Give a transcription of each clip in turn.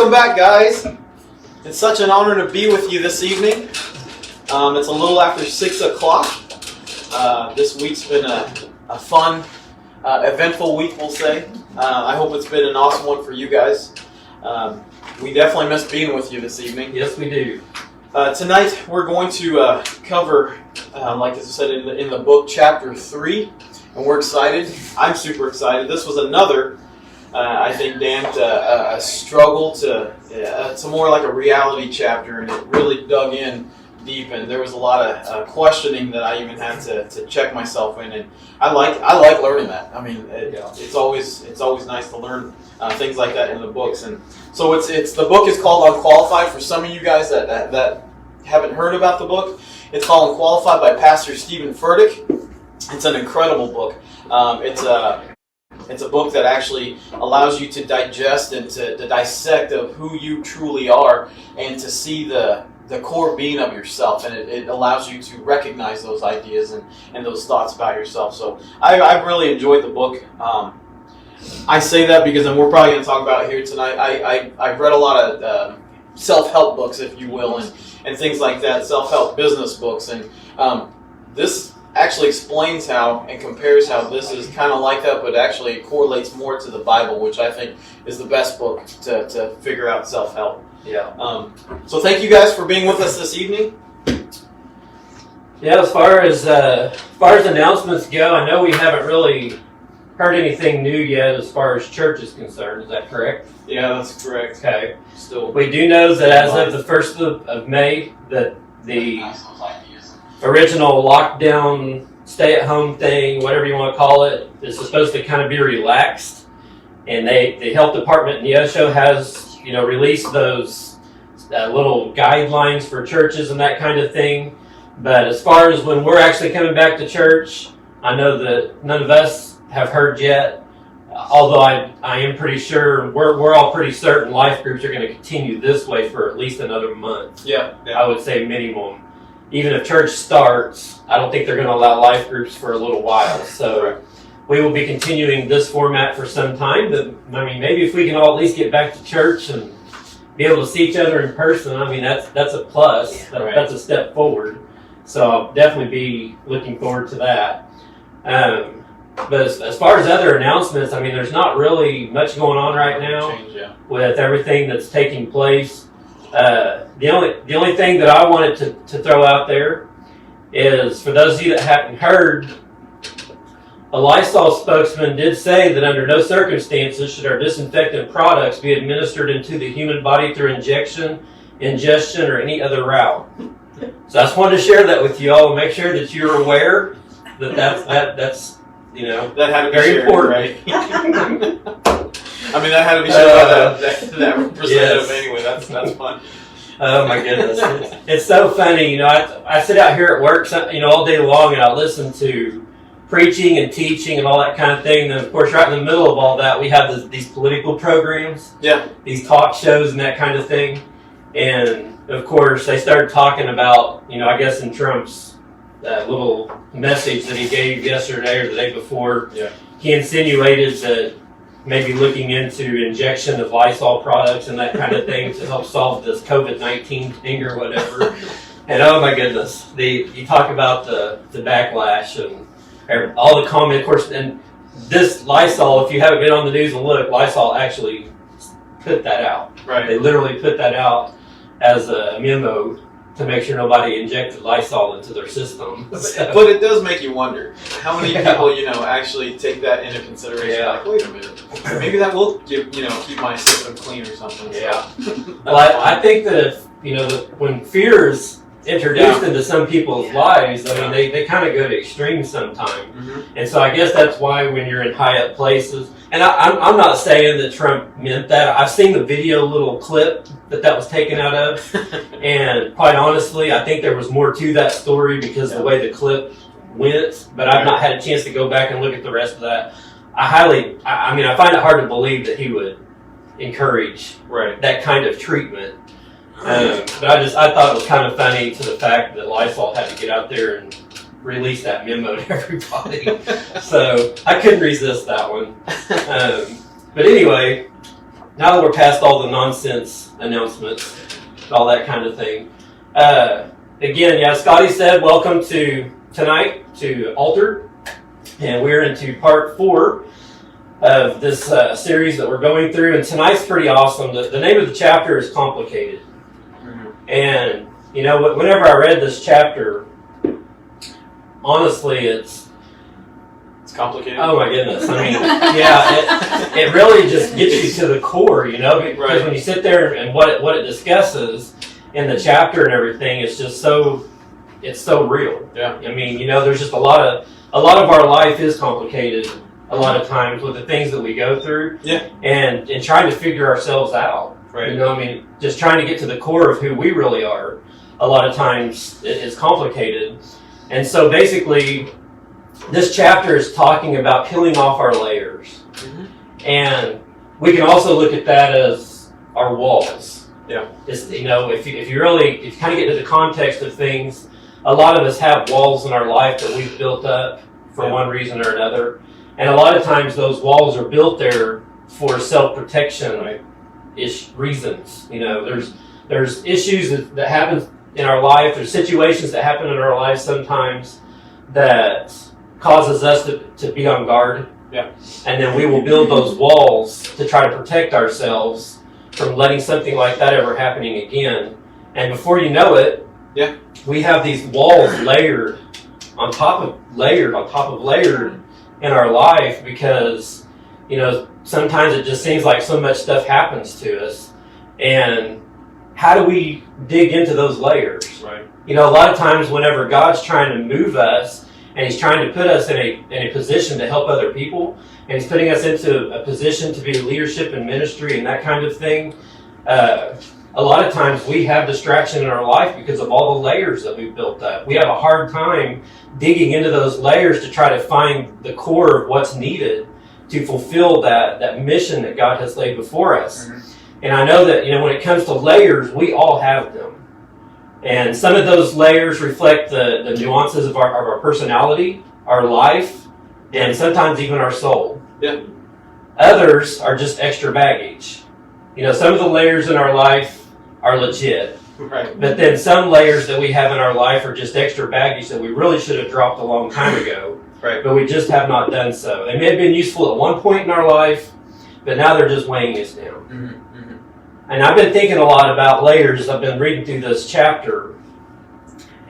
Welcome back, guys. It's such an honor to be with you this evening. It's a little after 6 o'clock. This week's been a fun, eventful week, we'll say. I hope it's been an awesome one for you guys. We definitely miss being with you this evening. Yes, we do. Tonight we're going to cover, like I said, in the book, chapter 3, and we're excited. I'm super excited. This was another, I think, Dan, a struggle to more like a reality chapter, and it really dug in deep, and there was a lot of questioning that I even had to check myself in, and I like learning that. I mean, it's always nice to learn things like that in the books, and so it's the book is called UnQualified. For some of you guys that haven't heard about the book, it's called UnQualified by Pastor Stephen Furtick. It's an incredible book. It's a book that actually allows you to digest and to dissect of who you truly are and to see the core being of yourself, and it allows you to recognize those ideas and those thoughts about yourself. So I've really enjoyed the book. I say that because, and we're probably going to talk about it here tonight, I've read a lot of self-help books, if you will, and things like that, self-help business books, and this actually explains how and compares how this is kind of like that, but actually it correlates more to the Bible, which I think is the best book to figure out self-help. Yeah. So thank you guys for being with us this evening. Yeah, as far as announcements go, I know we haven't really heard anything new yet as far as church is concerned. Is that correct? Yeah, that's correct. Okay. Still, we do know that as of the 1st of May, that the original lockdown, stay-at-home thing, whatever you want to call it, is supposed to kind of be relaxed. And the health department in Neosho has, released those little guidelines for churches and that kind of thing. But as far as when we're actually coming back to church, I know that none of us have heard yet. Although I am pretty sure, we're all pretty certain life groups are going to continue this way for at least another month. Yeah. I would say minimum. Even if church starts, I don't think they're going to allow life groups for a little while. So we will be continuing this format for some time. But I mean, maybe if we can all at least get back to church and be able to see each other in person, I mean, that's a plus. Yeah, That's a step forward. So I'll definitely be looking forward to that. But as far as other announcements, I mean, there's not really much going on right now with everything that's taking place. The only thing that I wanted to throw out there is, for those of you that haven't heard, a Lysol spokesman did say that under no circumstances should our disinfectant products be administered into the human body through injection, ingestion, or any other route. So I just wanted to share that with you all and make sure that you're aware that that's that had to be very shared, important. Right? I mean, that had to be shared by that representative. Yes. Anyway. That's fun. Oh my goodness, it's so funny. I sit out here at work, all day long, and I listen to preaching and teaching and all that kind of thing. And of course, right in the middle of all that, we have these political programs, these talk shows and that kind of thing. And of course, they started talking about, I guess in Trump's little message that he gave yesterday or the day before, he insinuated that maybe looking into injection of Lysol products and that kind of thing to help solve this COVID-19 thing or whatever. And oh my goodness, you talk about the backlash and all the comment, of course, and this Lysol, if you haven't been on the news and look, Lysol actually put that out. Right. They literally put that out as a memo to make sure nobody injected Lysol into their system. But it does make you wonder how many people, actually take that into consideration. Yeah. Like, wait a minute, maybe that will keep my system clean or something. Yeah. Well, I think that when fear is introduced into some people's lives, I mean, they kind of go to extremes sometimes. Mm-hmm. And so I guess that's why when you're in high up places, and I'm not saying that Trump meant that. I've seen the video little clip that was taken out of, and quite honestly, I think there was more to that story because of the way the clip went, but I've not had a chance to go back and look at the rest of that. I find it hard to believe that he would encourage that kind of treatment. But I thought it was kind of funny to the fact that Lysol had to get out there and release that memo to everybody. So I couldn't resist that one. But anyway, now that we're past all the nonsense announcements, all that kind of thing, again, yeah, Scotty said, welcome to tonight to Altered, and we're into part 4 of this series that we're going through, and tonight's pretty awesome. The name of the chapter is Complicated. And, you know, whenever I read this chapter, honestly, it's complicated. Oh my goodness! I mean, yeah, it really just gets you to the core, you know, because when you sit there and what it discusses in the chapter and everything, it's just so real. Yeah. I mean, you know, there's just a lot of our life is complicated a lot of times with the things that we go through. Yeah. And trying to figure ourselves out. Right. You know, I mean, just trying to get to the core of who we really are. A lot of times it's complicated, and so basically, this chapter is talking about peeling off our layers. And we can also look at that as our walls. Yeah. It's, you know, if you kind of get into the context of things, a lot of us have walls in our life that we've built up for one reason or another. And a lot of times those walls are built there for self-protection reasons. You know, there's issues that happen in our life, there's situations that happen in our lives sometimes that causes us to be on guard. Yeah. And then we will build those walls to try to protect ourselves from letting something like that ever happening again. And before you know it, we have these walls layered on top of layered in our life because, you know, sometimes it just seems like so much stuff happens to us. And how do we dig into those layers? Right. You know, a lot of times whenever God's trying to move us, and He's trying to put us in a position to help other people, and He's putting us into a position to be leadership and ministry and that kind of thing. A lot of times we have distraction in our life because of all the layers that we've built up. We have a hard time digging into those layers to try to find the core of what's needed to fulfill that mission that God has laid before us. And I know that, you know, when it comes to layers, we all have them. And some of those layers reflect the nuances of our personality, our life, and sometimes even our soul. Yeah. Others are just extra baggage. You know, some of the layers in our life are legit. Right. But then some layers that we have in our life are just extra baggage that we really should have dropped a long time ago. Right. But we just have not done so. They may have been useful at one point in our life, but now they're just weighing us down. And I've been thinking a lot about layers. I've been reading through this chapter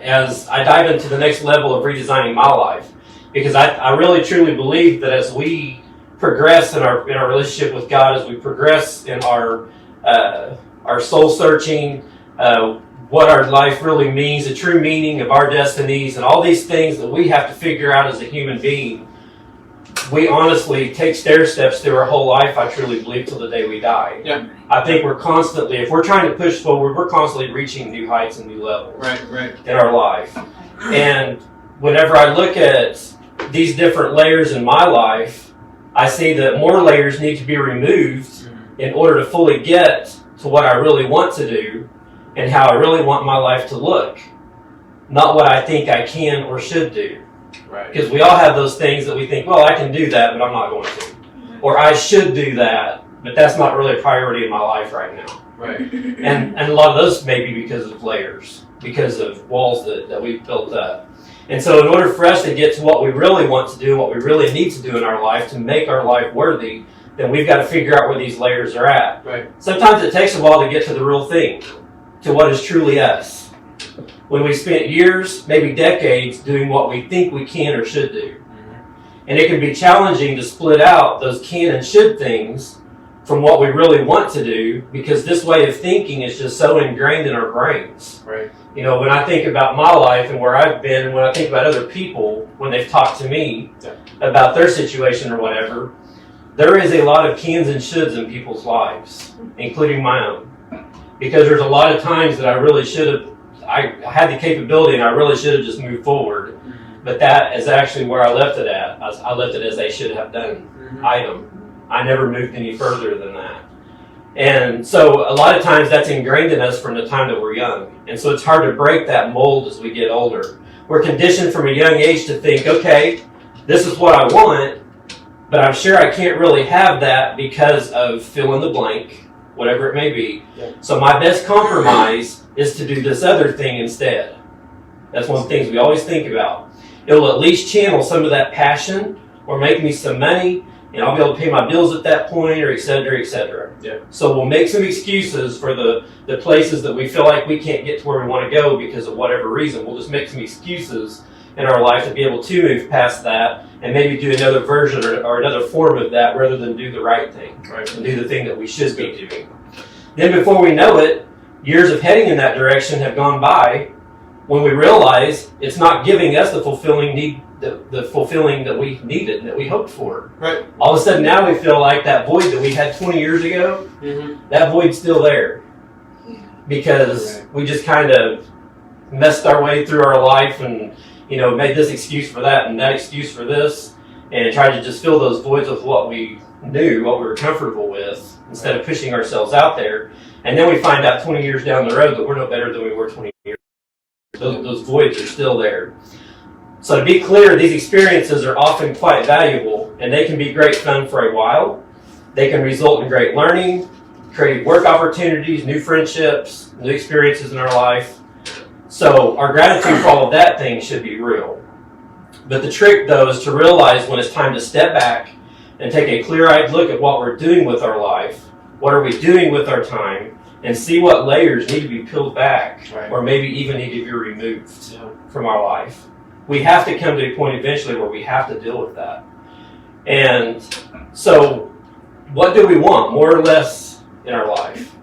as I dive into the next level of redesigning my life. Because I really truly believe that as we progress in our relationship with God, as we progress in our soul searching, what our life really means, the true meaning of our destinies, and all these things that we have to figure out as a human being, we honestly take stair steps through our whole life, I truly believe, till the day we die. Yeah. I think we're constantly, if we're trying to push forward, we're constantly reaching new heights and new levels in our life. And whenever I look at these different layers in my life, I see that more layers need to be removed in order to fully get to what I really want to do and how I really want my life to look, not what I think I can or should do. Right. Because we all have those things that we think, well, I can do that, but I'm not going to. Or I should do that, but that's not really a priority in my life right now. Right. And a lot of those may be because of layers, because of walls that we've built up. And so in order for us to get to what we really want to do, what we really need to do in our life to make our life worthy, then we've got to figure out where these layers are at. Right. Sometimes it takes a while to get to the real thing, to what is truly us. When we spent years, maybe decades, doing what we think we can or should do. And it can be challenging to split out those can and should things from what we really want to do, because this way of thinking is just so ingrained in our brains. Right. You know, when I think about my life and where I've been, and when I think about other people, when they've talked to me about their situation or whatever, there is a lot of cans and shoulds in people's lives, including my own. Because there's a lot of times that I really should have, I had the capability and I really should have just moved forward. But that is actually where I left it at. I left it as I should have done item. I never moved any further than that. And so a lot of times that's ingrained in us from the time that we're young. And so it's hard to break that mold as we get older. We're conditioned from a young age to think, okay, this is what I want, but I'm sure I can't really have that because of fill in the blank, whatever it may be. Yeah. So my best compromise is to do this other thing instead. That's one of the things we always think about. It'll at least channel some of that passion or make me some money, and I'll be able to pay my bills at that point, or et cetera, et cetera. Yeah. So we'll make some excuses for the places that we feel like we can't get to where we want to go because of whatever reason. We'll just make some excuses in our life to be able to move past that and maybe do another version or another form of that rather than do the right thing, right? And do the thing that we should be doing. Then before we know it, years of heading in that direction have gone by when we realize it's not giving us the fulfilling that we needed, that we hoped for. Right. All of a sudden now we feel like that void that we had 20 years ago, that void's still there. Because we just kind of messed our way through our life and, made this excuse for that and that excuse for this, and tried to just fill those voids with what we knew, what we were comfortable with, instead of pushing ourselves out there. And then we find out 20 years down the road that we're no better than we were 20 years ago. Those voids are still there. So to be clear, these experiences are often quite valuable, and they can be great fun for a while. They can result in great learning, creative work opportunities, new friendships, new experiences in our life. So our gratitude for all of that thing should be real. But the trick, though, is to realize when it's time to step back and take a clear-eyed look at what we're doing with our life, what are we doing with our time, and see what layers need to be peeled back, or maybe even need to be removed from our life. We have to come to a point eventually where we have to deal with that. And so what do we want, more or less, in our life?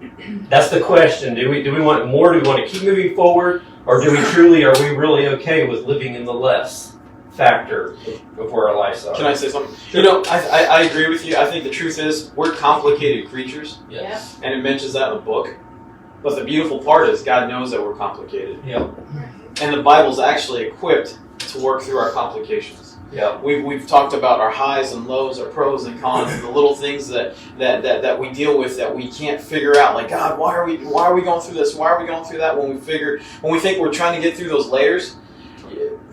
That's the question. Do we want more? Do we want to keep moving forward? Or are we really okay with living in the less factor of where our lives are? Can I say something? I agree with you. I think the truth is we're complicated creatures. Yes. And it mentions that in the book. But the beautiful part is God knows that we're complicated. Yeah. And the Bible's actually equipped to work through our complications. Yeah. We've talked about our highs and lows, our pros and cons, the little things that we deal with that we can't figure out. Like, God, why are we going through this? Why are we going through that? When we think we're trying to get through those layers,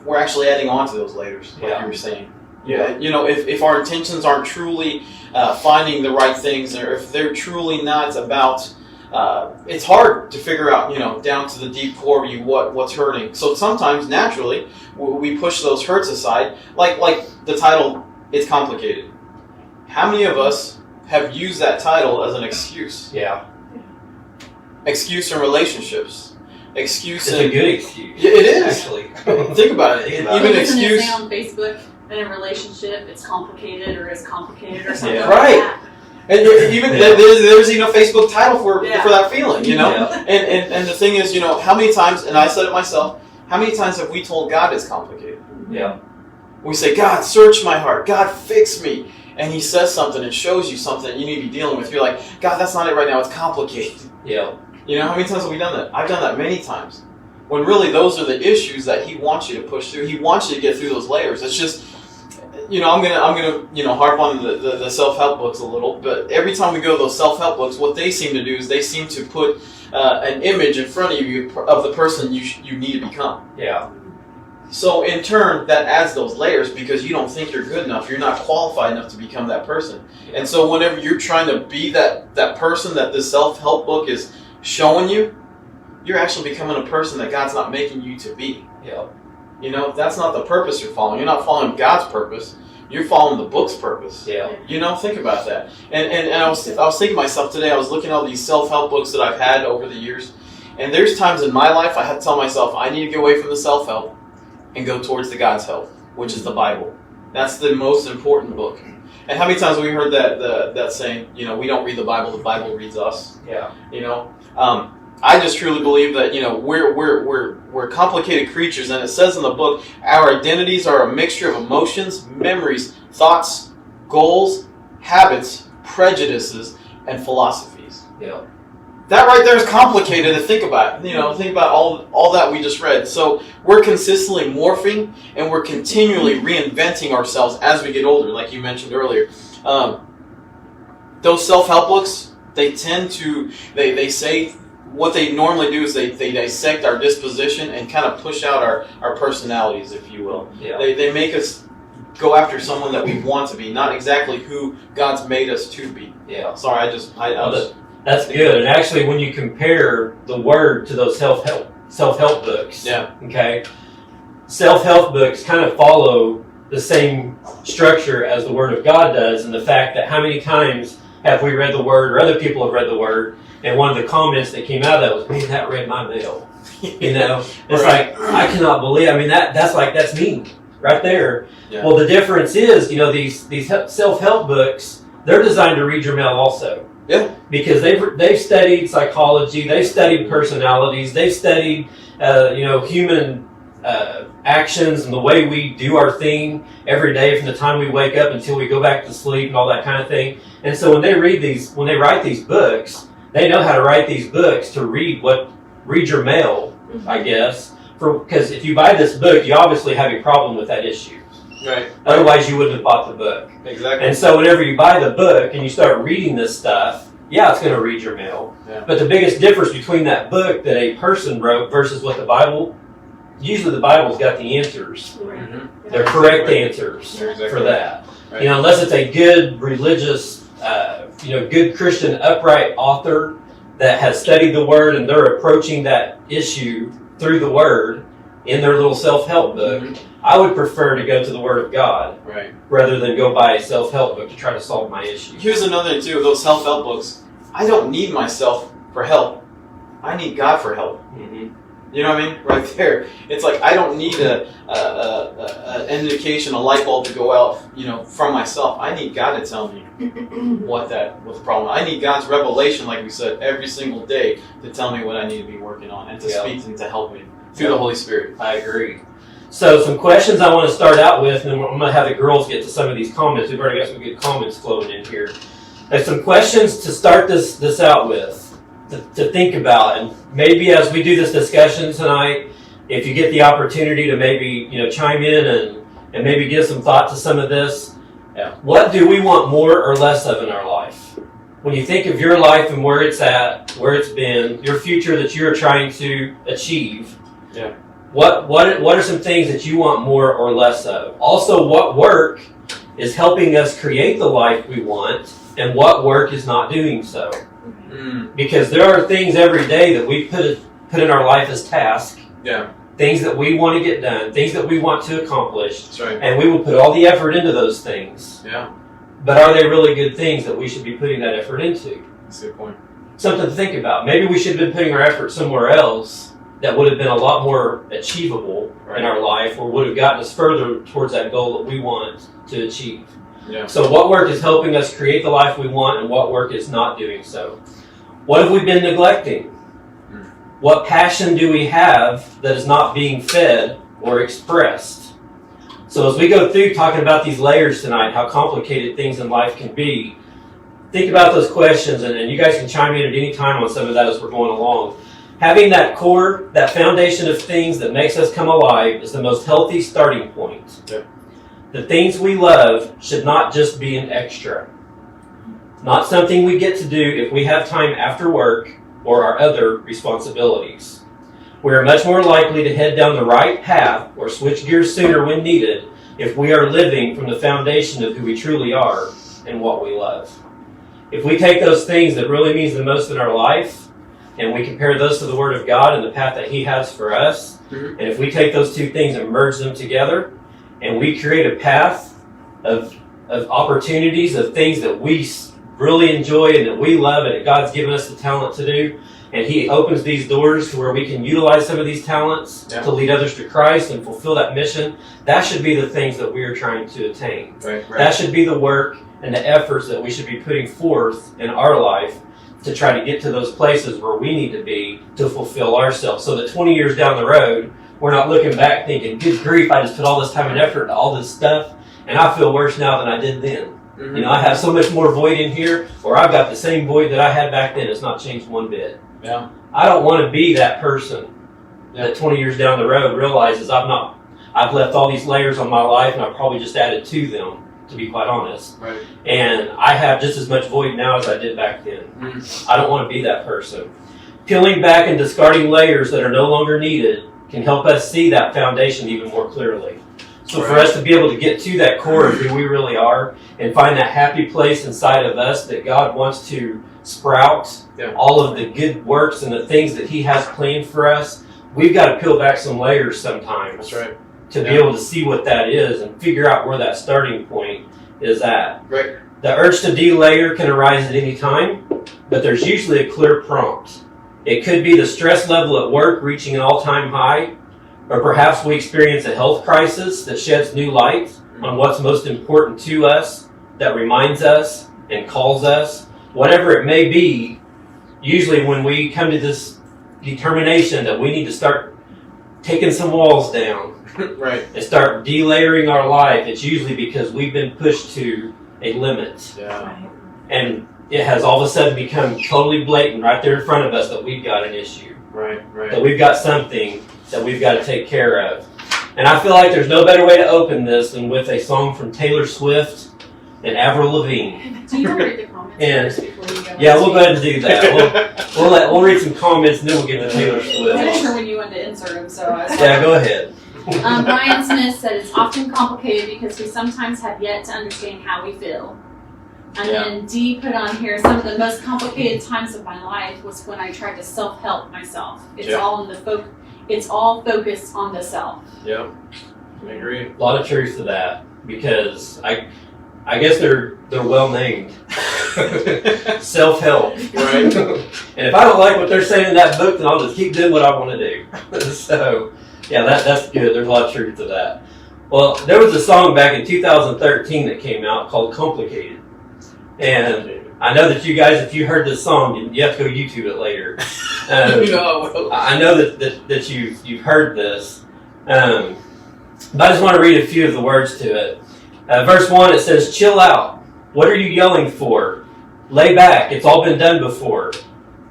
we're actually adding on to those layers, like you were saying. Yeah. If our intentions aren't truly finding the right things, or if they're truly not about, it's hard to figure out, down to the deep core of you what's hurting. So sometimes, naturally, we push those hurts aside. Like the title, It's Complicated. How many of us have used that title as an excuse? Yeah. Excuse in relationships. Excuse It's in... a good excuse. Yeah, it is. Actually. Think about it. Even excuse... on Facebook in a relationship, it's complicated or it's complicated or something like Right. that. And even there's even a Facebook title for that feeling, Yeah. And the thing is, how many times, and I said it myself, how many times have we told God it's complicated? Yeah. We say, God, search my heart. God, fix me. And He says something and shows you something that you need to be dealing with. You're like, God, that's not it right now. It's complicated. Yeah. How many times have we done that? I've done that many times. When really those are the issues that He wants you to push through. He wants you to get through those layers. It's just... I'm gonna harp on the self-help books a little, but every time we go to those self-help books, what they seem to do is they seem to put an image in front of you of the person you need to become. Yeah. So in turn, that adds those layers because you don't think you're good enough, you're not qualified enough to become that person. And so whenever you're trying to be that person that this self-help book is showing you, you're actually becoming a person that God's not making you to be. Yeah. That's not the purpose you're following. You're not following God's purpose. You're following the book's purpose. Yeah. Think about that. And I was thinking to myself today, I was looking at all these self-help books that I've had over the years, and there's times in my life I had to tell myself, I need to get away from the self-help and go towards the God's help, which is the Bible. That's the most important book. And how many times have we heard that saying, we don't read the Bible reads us. Yeah. I just truly believe that we're complicated creatures, and it says in the book, our identities are a mixture of emotions, memories, thoughts, goals, habits, prejudices, and philosophies. Yeah. That right there is complicated to think about. Think about all that we just read. So we're consistently morphing, and we're continually reinventing ourselves as we get older, like you mentioned earlier. Those self-help books, they tend to they say. What they normally do is they dissect our disposition and kind of push out our personalities, if you will. Yeah. They make us go after someone that we want to be, not exactly who God's made us to be. Yeah. Sorry, I was. That's good. And actually, when you compare the Word to those self-help books, Yeah. okay, self-help books kind of follow the same structure as the Word of God does, and the fact that how many times have we read the Word, or other people have read the Word, and one of the comments that came out of that was, "Man, that read my mail." You know, it's Right. like, I cannot believe. I mean, that's me right there. Yeah. Well, the difference is, these self-help books, they're designed to read your mail also. Yeah. Because they've studied psychology, they've studied personalities, they've studied human actions and the way we do our thing every day from the time we wake up until we go back to sleep and all that kind of thing. And so when they write these books, they know how to write these books to read your mail, I guess. Because if you buy this book, you obviously have a problem with that issue. Right. Otherwise, you wouldn't have bought the book. Exactly. And so whenever you buy the book and you start reading this stuff, yeah, it's going to read your mail. Yeah. But the biggest difference between that book that a person wrote versus what the Bible, usually the Bible's got the answers. Mhm. They're correct answers You're exactly for right. that. Right. Unless it's a good religious, good Christian upright author that has studied the Word and they're approaching that issue through the Word in their little self-help book, Mhm. I would prefer to go to the Word of God Right. rather than go buy a self-help book to try to solve my issue. Here's another thing too, of those self-help books. I don't need myself for help. I need God for help. Mm-hmm. You know what I mean? Right there. It's like I don't need an indication, a light bulb to go out, from myself. I need God to tell me what the problem. I need God's revelation, like we said, every single day to tell me what I need to be working on and to speak and to help me through the Holy Spirit. I agree. So some questions I want to start out with, and I'm going to have the girls get to some of these comments. We've already got some good comments flowing in here. There's some questions to start this out with, to think about, and maybe as we do this discussion tonight, if you get the opportunity to maybe chime in and maybe give some thought to some of this. Yeah. What do we want more or less of in our life? When you think of your life and where it's at, where it's been, your future that you're trying to achieve. Yeah. What are some things that you want more or less of? Also, what work is helping us create the life we want, and what work is not doing so? Mm. Because there are things every day that we put in our life as tasks, Yeah. things that we want to get done, things that we want to accomplish, That's right. and we will put all the effort into those things. Yeah. But are they really good things that we should be putting that effort into? That's a good point. Something to think about. Maybe we should have been putting our effort somewhere else that would have been a lot more achievable in our life, or would have gotten us further towards that goal that we want to achieve. Yeah. So what work is helping us create the life we want, and what work is not doing so? What have we been neglecting? What passion do we have that is not being fed or expressed? So as we go through talking about these layers tonight, how complicated things in life can be, think about those questions, and you guys can chime in at any time on some of that as we're going along. Having that core, that foundation of things that makes us come alive is the most healthy starting point. Yeah. The things we love should not just be an extra. Not something we get to do if we have time after work or our other responsibilities. We are much more likely to head down the right path or switch gears sooner when needed if we are living from the foundation of who we truly are and what we love. If we take those things that really means the most in our life and we compare those to the Word of God and the path that He has for us, and if we take those two things and merge them together, and we create a path of opportunities, of things that we really enjoy and that we love and that God's given us the talent to do, and He opens these doors to where we can utilize some of these talents to lead others to Christ and fulfill that mission, that should be the things that we are trying to attain. Right. That should be the work and the efforts that we should be putting forth in our life to try to get to those places where we need to be to fulfill ourselves, so that 20 years down the road, we're not looking back thinking, good grief, I just put all this time and effort into all this stuff, and I feel worse now than I did then. Mm-hmm. I have so much more void in here, or I've got the same void that I had back then. It's not changed one bit. Yeah. I don't want to be that person that 20 years down the road realizes I've left all these layers on my life, and I've probably just added to them, to be quite honest. Right. And I have just as much void now as I did back then. I don't want to be that person. Peeling back and discarding layers that are no longer needed can help us see that foundation even more clearly. So for us to be able to get to that core of who we really are and find that happy place inside of us that God wants to sprout all of the good works and the things that He has planned for us, we've got to peel back some layers sometimes. That's right. To be able to see what that is and figure out where that starting point is at. Right. The urge to delayer can arise at any time, but there's usually a clear prompt. It could be the stress level at work reaching an all-time high, or perhaps we experience a health crisis that sheds new light on what's most important to us, that reminds us and calls us. Whatever it may be, usually when we come to this determination that we need to start taking some walls down Right. and start delayering our life, it's usually because we've been pushed to a limit. Yeah. And it has all of a sudden become totally blatant right there in front of us that we've got an issue, Right. Right. that we've got something that we've got to take care of. And I feel like there's no better way to open this than with a song from Taylor Swift and Avril Lavigne. Do you want to read the comments And- first before you go? Yeah, we'll go ahead and do that. We'll read some comments and then we'll get to Taylor I wasn't Swift. sure when you wanted to insert them, so I was Yeah, go ahead. Brian Smith said it's often complicated because we sometimes have yet to understand how we feel. And then Dee put on here, some of the most complicated times of my life was when I tried to self-help myself. It's all in the it's all focused on the self. Yep. I agree. A lot of truth to that because I guess they're well named. Self-help. Right. And if I don't like what they're saying in that book, then I'll just keep doing what I want to do. So, yeah, that's good. There's a lot of truth to that. Well, there was a song back in 2013 that came out called Complicated. And I know that you guys, if you heard this song, you have to go YouTube it later. I know that you've heard this. But I just want to read a few of the words to it. Verse 1, it says, "Chill out. What are you yelling for? Lay back. It's all been done before.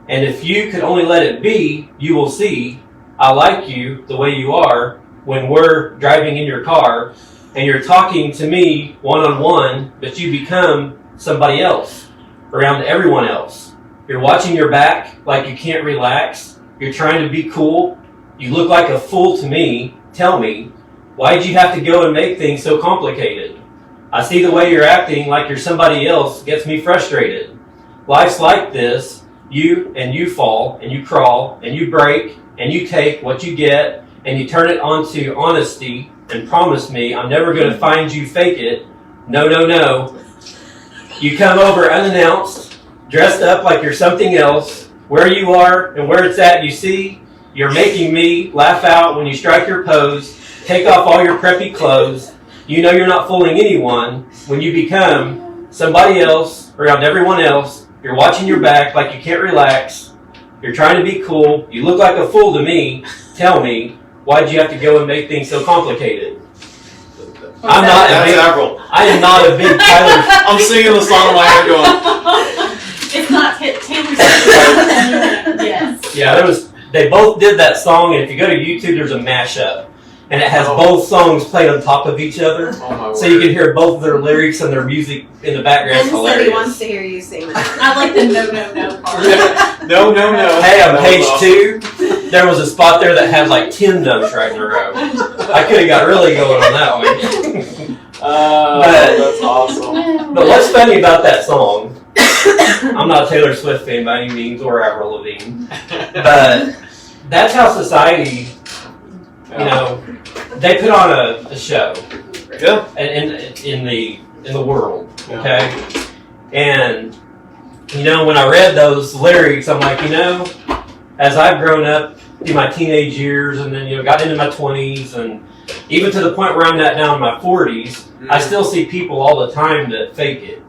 And if you could only let it be, you will see I like you the way you are when we're driving in your car and you're talking to me one-on-one, but you become somebody else around everyone else. You're watching your back like you can't relax. You're trying to be cool. You look like a fool to me. Tell me, why'd you have to go and make things so complicated? I see the way you're acting like you're somebody else gets me frustrated. Life's like this. You fall, and you crawl, and you break, and you take what you get, and you turn it onto honesty and promise me I'm never going to find you fake it. No, no, no. You come over unannounced, dressed up like you're something else. Where you are and where it's at, you see, you're making me laugh out when you strike your pose, take off all your preppy clothes. You know you're not fooling anyone when you become somebody else around everyone else. You're watching your back like you can't relax. You're trying to be cool. You look like a fool to me. Tell me, why'd you have to go and make things so complicated? I'm not a big, I am not a big Tyler. I'm singing the song in my head going. It's not Taylor Swift. Yes. Yeah, they both did that song, and if you go to YouTube, there's a mashup. And it has both songs played on top of each other. Oh my word. So you can hear both of their lyrics and their music in the background. It's Ben said he wants hilarious. to hear you sing that. I like the no part. No, no, no. Hey, on That page was awesome. 2, there was a spot there that had like 10 notes right in a row. I could have got really going on that one. That's awesome. But what's funny about that song, I'm not a Taylor Swift fan by any means, or Avril Lavigne, but that's how society, you know, they put on a show Yeah. in the world, okay? And, you know, when I read those lyrics, I'm like, you know, as I've grown up through my teenage years and then, you know, got into my 20s and even to the point where I'm at now in my 40s, I still see people all the time that fake it.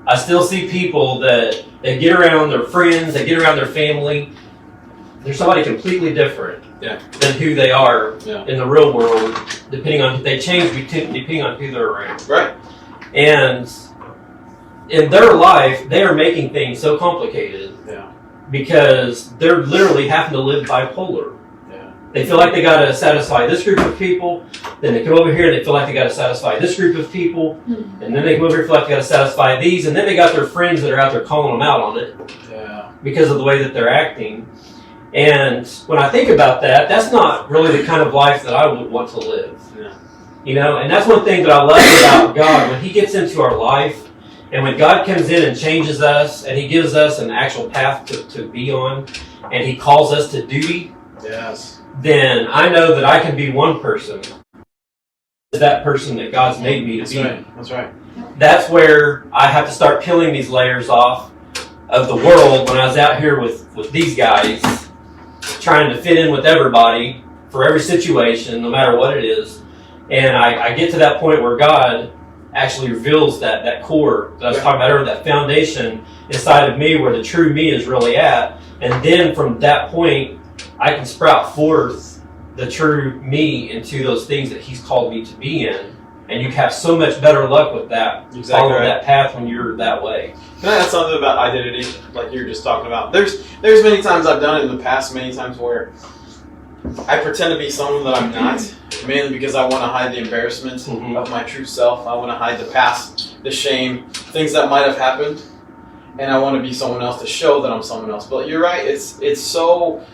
I still see people that they get around their friends, they get around their family. They're somebody completely different than who they are in the real world, they change depending on who they're around. Right. And in their life, they are making things so complicated because they're literally having to live bipolar. They feel like they got to satisfy this group of people, then they come over here and they feel like they got to satisfy this group of people, and then they come over here and feel like they got to satisfy these, and then they got their friends that are out there calling them out on it because of the way that they're acting. And when I think about that, that's not really the kind of life that I would want to live. You know, and that's one thing that I love about God. When He gets into our life, and when God comes in and changes us, and He gives us an actual path to be on, and He calls us to duty, Yes. then I know that I can be one person. That person that God's made me to That's be. right. That's right. That's where I have to start peeling these layers off of the world when I was out here with these guys, trying to fit in with everybody for every situation, no matter what it is. And I get to that point where God actually reveals that core that I was talking about earlier, that foundation inside of me where the true me is really at. And then from that point, I can sprout forth the true me into those things that He's called me to be in. And you have so much better luck with that. Exactly follow right. that path when you're that way. Can I add something about identity, like you were just talking about? There's many times I've done it in the past, many times where I pretend to be someone that I'm not, mainly because I want to hide the embarrassment of my true self. I want to hide the past, the shame, things that might have happened, and I want to be someone else to show that I'm someone else. But you're right, it's so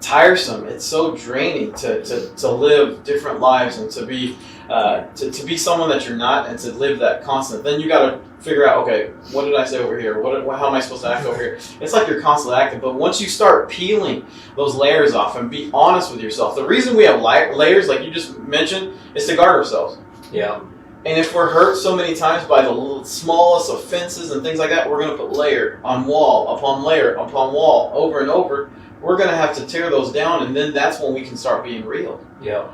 tiresome, it's so draining to live different lives and to be someone that you're not and to live that constant. Then you got to figure out, okay, what did I say over here? How am I supposed to act over here? It's like you're constantly acting. But once you start peeling those layers off and be honest with yourself, the reason we have layers, like you just mentioned, is to guard ourselves. Yeah. And if we're hurt so many times by the smallest offenses and things like that, we're going to put layer on wall upon layer upon wall over and over. We're going to have to tear those down, and then that's when we can start being real. Yeah.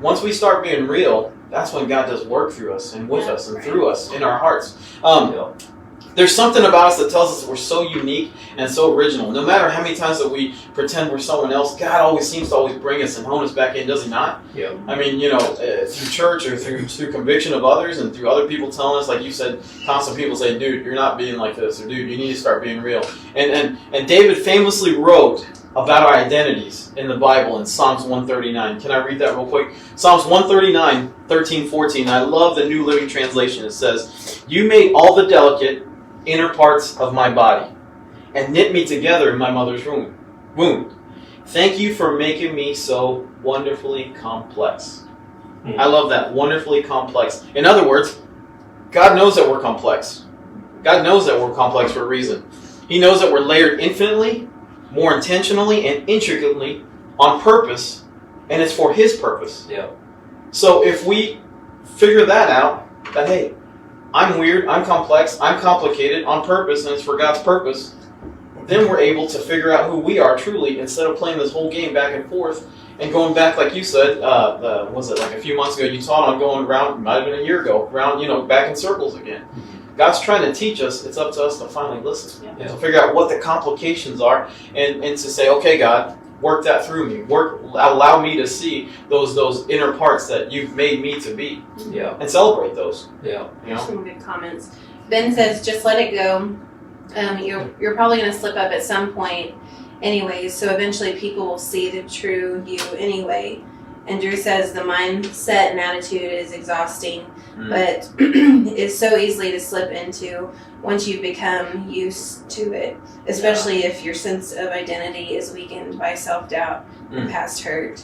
Once we start being real, that's when God does work through us and with us and through us in our hearts. There's something about us that tells us that we're so unique and so original. No matter how many times that we pretend we're someone else, God always seems to always bring us and hone us back in, does He not? Yeah. I mean, through church or through conviction of others and through other people telling us, like you said, constant people say, dude, you're not being like this, or dude, you need to start being real. And David famously wrote about our identities in the Bible in Psalms 139. Can I read that real quick? Psalms 139, 13, 14. I love the New Living Translation. It says, "You made all the delicate inner parts of my body and knit me together in my mother's womb. Thank you for making me so wonderfully complex." I love that. Wonderfully complex. In other words, God knows that we're complex. God knows that we're complex for a reason. He knows that we're layered infinitely, more intentionally, and intricately on purpose, and it's for His purpose. Yeah. So if we figure that out, that hey, I'm weird, I'm complex, I'm complicated on purpose, and it's for God's purpose, then we're able to figure out who we are truly instead of playing this whole game back and forth and going back, like you said, was it like a few months ago, you taught on going around, might have been a year ago, around, back in circles again. God's trying to teach us. It's up to us to finally listen, Yeah. to figure out what the complications are, and to say, okay, God, work that through me. Allow me to see those inner parts that You've made me to be, and celebrate those. Yeah. Some good comments. Ben says, just let it go. You're probably going to slip up at some point anyways, so eventually people will see the true you anyway. And Drew says the mindset and attitude is exhausting, but it's so easily to slip into once you've become used to it, especially if your sense of identity is weakened by self-doubt and past hurt.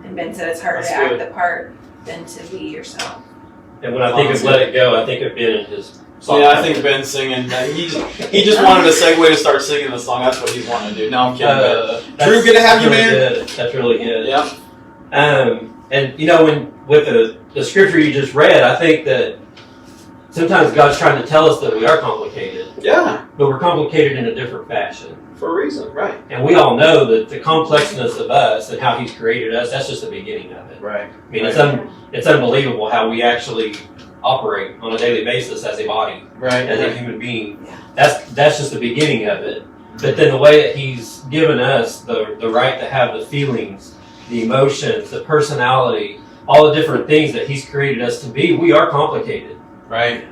And Ben said it's harder That's to act good. the part than to be yourself. And when I think of Let It Go, I think of Ben and his song. Yeah, I think Ben's singing. He just wanted a segue to start singing the song. That's what he's wanting to do. No, I'm kidding. Drew, good to have you, man. Good. That's really good. Yeah. And with the scripture you just read, I think that sometimes God's trying to tell us that we are complicated. Yeah. But we're complicated in a different fashion. For a reason, right? And we all know that the complexness of us and how He's created us, that's just the beginning of it. Right. I mean, it's unbelievable how we actually operate on a daily basis as a body, Right. as a human being. That's just the beginning of it. But then the way that He's given us the right to have the feelings, the emotions, the personality, all the different things that He's created us to be, we are complicated. Right.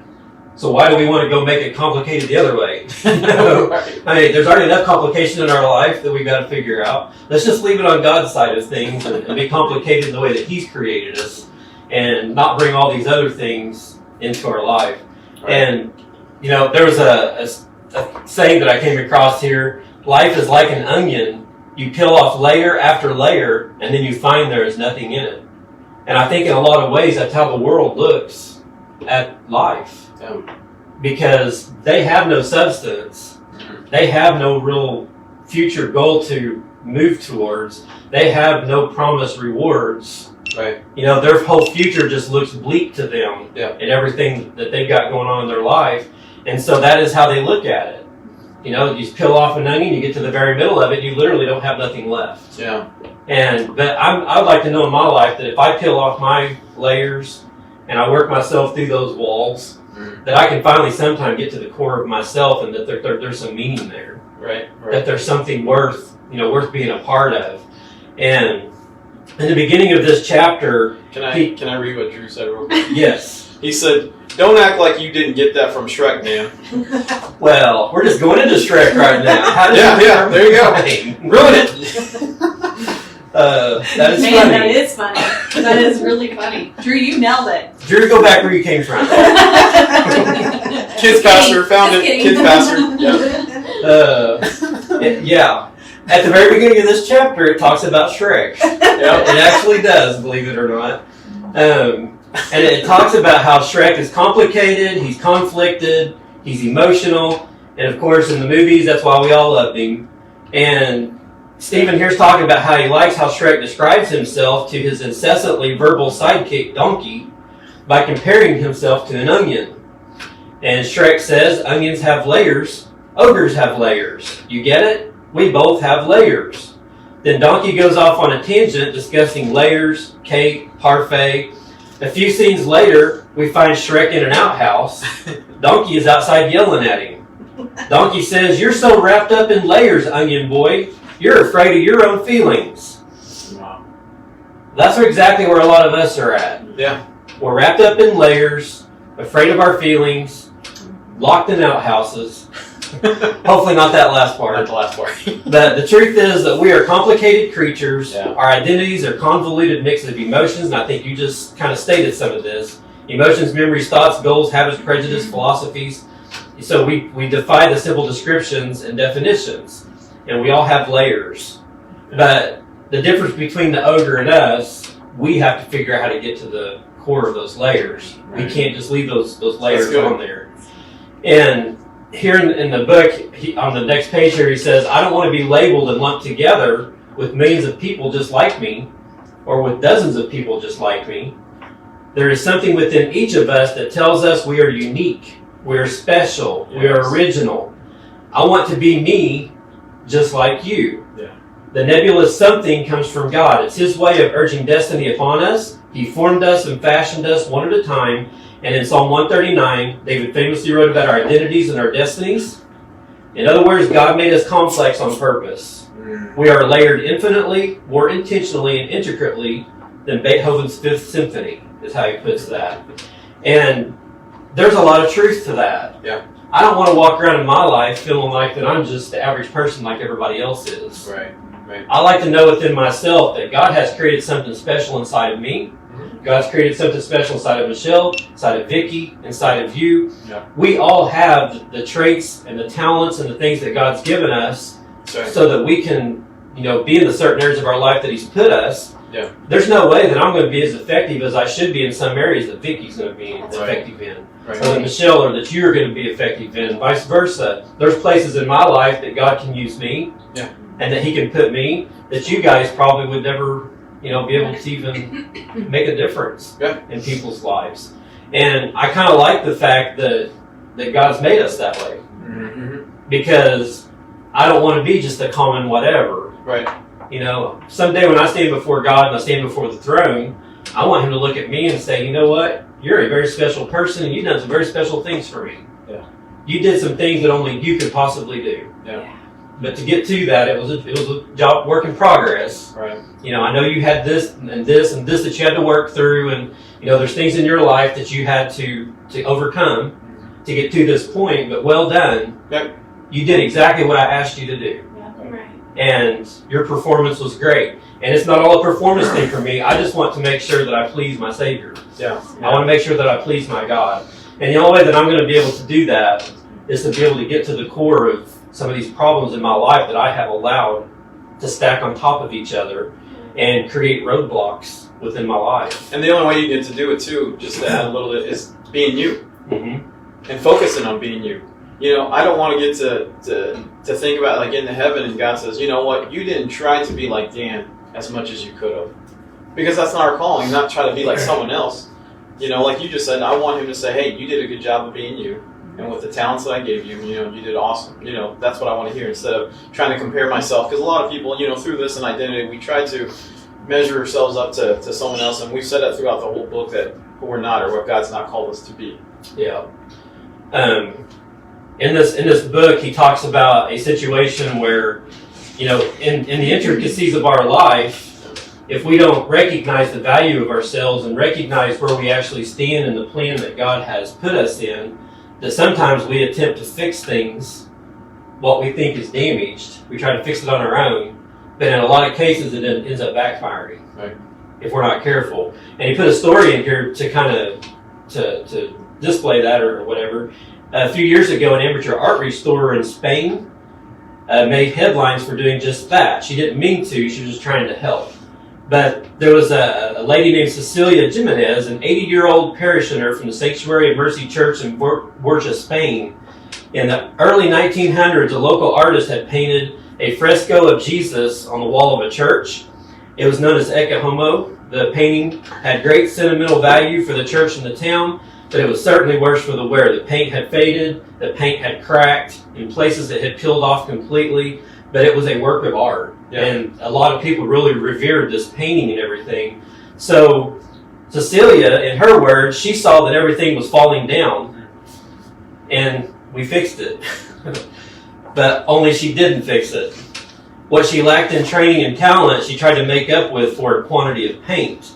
So why do we want to go make it complicated the other way? Right. I mean, there's already enough complication in our life that we've got to figure out. Let's just leave it on God's side of things and be complicated in the way that He's created us and not bring all these other things into our life. Right. And, there was a saying that I came across here. Life is like an onion. You peel off layer after layer, and then you find there is nothing in it. And I think in a lot of ways that's how the world looks at life. Yeah. Because they have no substance. They have no real future goal to move towards. They have no promised rewards. Right. You know, their whole future just looks bleak to them. Yeah. And everything that they've got going on in their life. And so that is how they look at it. You know, you peel off an onion, you get to the very middle of it, you literally don't have nothing left. Yeah. But I'd like to know in my life that if I peel off my layers and I work myself through those walls, that I can finally sometime get to the core of myself, and that there's some meaning there. Right. That there's something worth being a part of. And in the beginning of this chapter, Can I read what Drew said real quick? yes. He said, "Don't act like you didn't get that from Shrek, man." Well, we're just going into Shrek right now. How did Yeah, there you go. Ruin it. That is Man, funny. that is funny. That is really funny. Drew, you nailed it. Drew, go back where you came from. Kids pastor found Just it. kidding. Kids pastor. Yep. Yeah. At the very beginning of this chapter, it talks about Shrek. Yep. It actually does, believe it or not. And it talks about how Shrek is complicated, he's conflicted, he's emotional, and of course in the movies, that's why we all loved him. And Stephen here's talking about how he likes how Shrek describes himself to his incessantly verbal sidekick Donkey by comparing himself to an onion. And Shrek says, onions have layers, ogres have layers. You get it? We both have layers. Then Donkey goes off on a tangent discussing layers, cake, parfait. A few scenes later, we find Shrek in an outhouse. Donkey is outside yelling at him. Donkey says, "You're so wrapped up in layers, onion boy. You're afraid of your own feelings." Wow. That's exactly where a lot of us are at. Yeah. We're wrapped up in layers, afraid of our feelings, locked in outhouses. Hopefully not that last part. Not the last part. But the truth is that we are complicated creatures. Yeah. Our identities are convoluted mix of emotions, and I think you just kind of stated some of this. Emotions, memories, thoughts, goals, habits, prejudice, philosophies. So we defy the simple descriptions and definitions, and we all have layers. But the difference between the ogre and us, we have to figure out how to get to the core of those layers. Right. We can't just leave those layers good. on there. And here in the book, on the next page here, he says, "I don't want to be labeled and lumped together with millions of people just like me, or with dozens of people just like me. There is something within each of us that tells us we are unique, we are special, we are original. I want to be me just like you." Yeah. The nebulous something comes from God. It's His way of urging destiny upon us. He formed us and fashioned us one at a time. And in Psalm 139, David famously wrote about our identities and our destinies. In other words, God made us complex on purpose. We are layered infinitely, more intentionally and intricately than Beethoven's Fifth Symphony, is how he puts that. And there's a lot of truth to that. Yeah. I don't want to walk around in my life feeling like that I'm just the average person like everybody else is. Right. Right. I like to know within myself that God has created something special inside of me. God's created something special inside of Michelle, inside of Vicky, inside of you. Yeah. We all have the traits and the talents and the things that God's given us Right. so that we can, be in the certain areas of our life that He's put us. Yeah. There's no way that I'm going to be as effective as I should be in some areas that Vicky's going to be Right. effective in. Right. Or that Michelle or that you're going to be effective in, vice versa. There's places in my life that God can use me, Yeah. and that He can put me, that you guys probably would never, be able to even make a difference Yeah. in people's lives. And I kind of like the fact that God's made us that way, Mm-hmm. because I don't want to be just a common whatever. Right. Someday when I stand before God and I stand before the throne, I want Him to look at me and say, "You know what? You're a very special person, and you've done some very special things for me. Yeah. You did some things that only you could possibly do." Yeah. But to get to that, it was a job, work in progress. Right. I know you had this and this and this that you had to work through, and there's things in your life that you had to overcome to get to this point. But well done. Yep. You did exactly what I asked you to do. Yeah, right. And your performance was great. And it's not all a performance thing for me. I just want to make sure that I please my Savior. Yeah. I want to make sure that I please my God. And the only way that I'm going to be able to do that is to be able to get to the core of some of these problems in my life that I have allowed to stack on top of each other and create roadblocks within my life. And the only way you get to do it too, just to add a little bit, is being you and focusing on being you. You know, I don't want to get to think about like in the heaven and God says, you know what, you didn't try to be like Dan as much as you could have. Because that's not our calling, not try to be like someone else. You know, like you just said, I want him to say, hey, you did a good job of being you. And with the talents that I gave you, you know, you did awesome. You know, that's what I want to hear instead of trying to compare myself. Because a lot of people, you know, through this and identity, we try to measure ourselves up to someone else. And we've said that throughout the whole book that who we're not or what God's not called us to be. Yeah. In this book, he talks about a situation where, you know, in the intricacies of our life, if we don't recognize the value of ourselves and recognize where we actually stand in the plan that God has put us in, that sometimes we attempt to fix things, what we think is damaged. We try to fix it on our own, but in a lot of cases it ends up backfiring if we're not careful. And he put a story in here to kind of to display that or whatever. A few years ago, an amateur art restorer in Spain made headlines for doing just that. She didn't mean to, she was just trying to help. But there was a lady named Cecilia Jimenez, an 80-year-old parishioner from the Sanctuary of Mercy Church in Borja, Spain. In the early 1900s, a local artist had painted a fresco of Jesus on the wall of a church. It was known as Ecce Homo. The painting had great sentimental value for the church and the town, but it was certainly worse for the wearer. The paint had faded, the paint had cracked, in places it had peeled off completely, but it was a work of art. Yeah. And a lot of people really revered this painting and everything. So Cecilia, in her words, she saw that everything was falling down, and we fixed it. But only she didn't fix it. What she lacked in training and talent, she tried to make up with for a quantity of paint.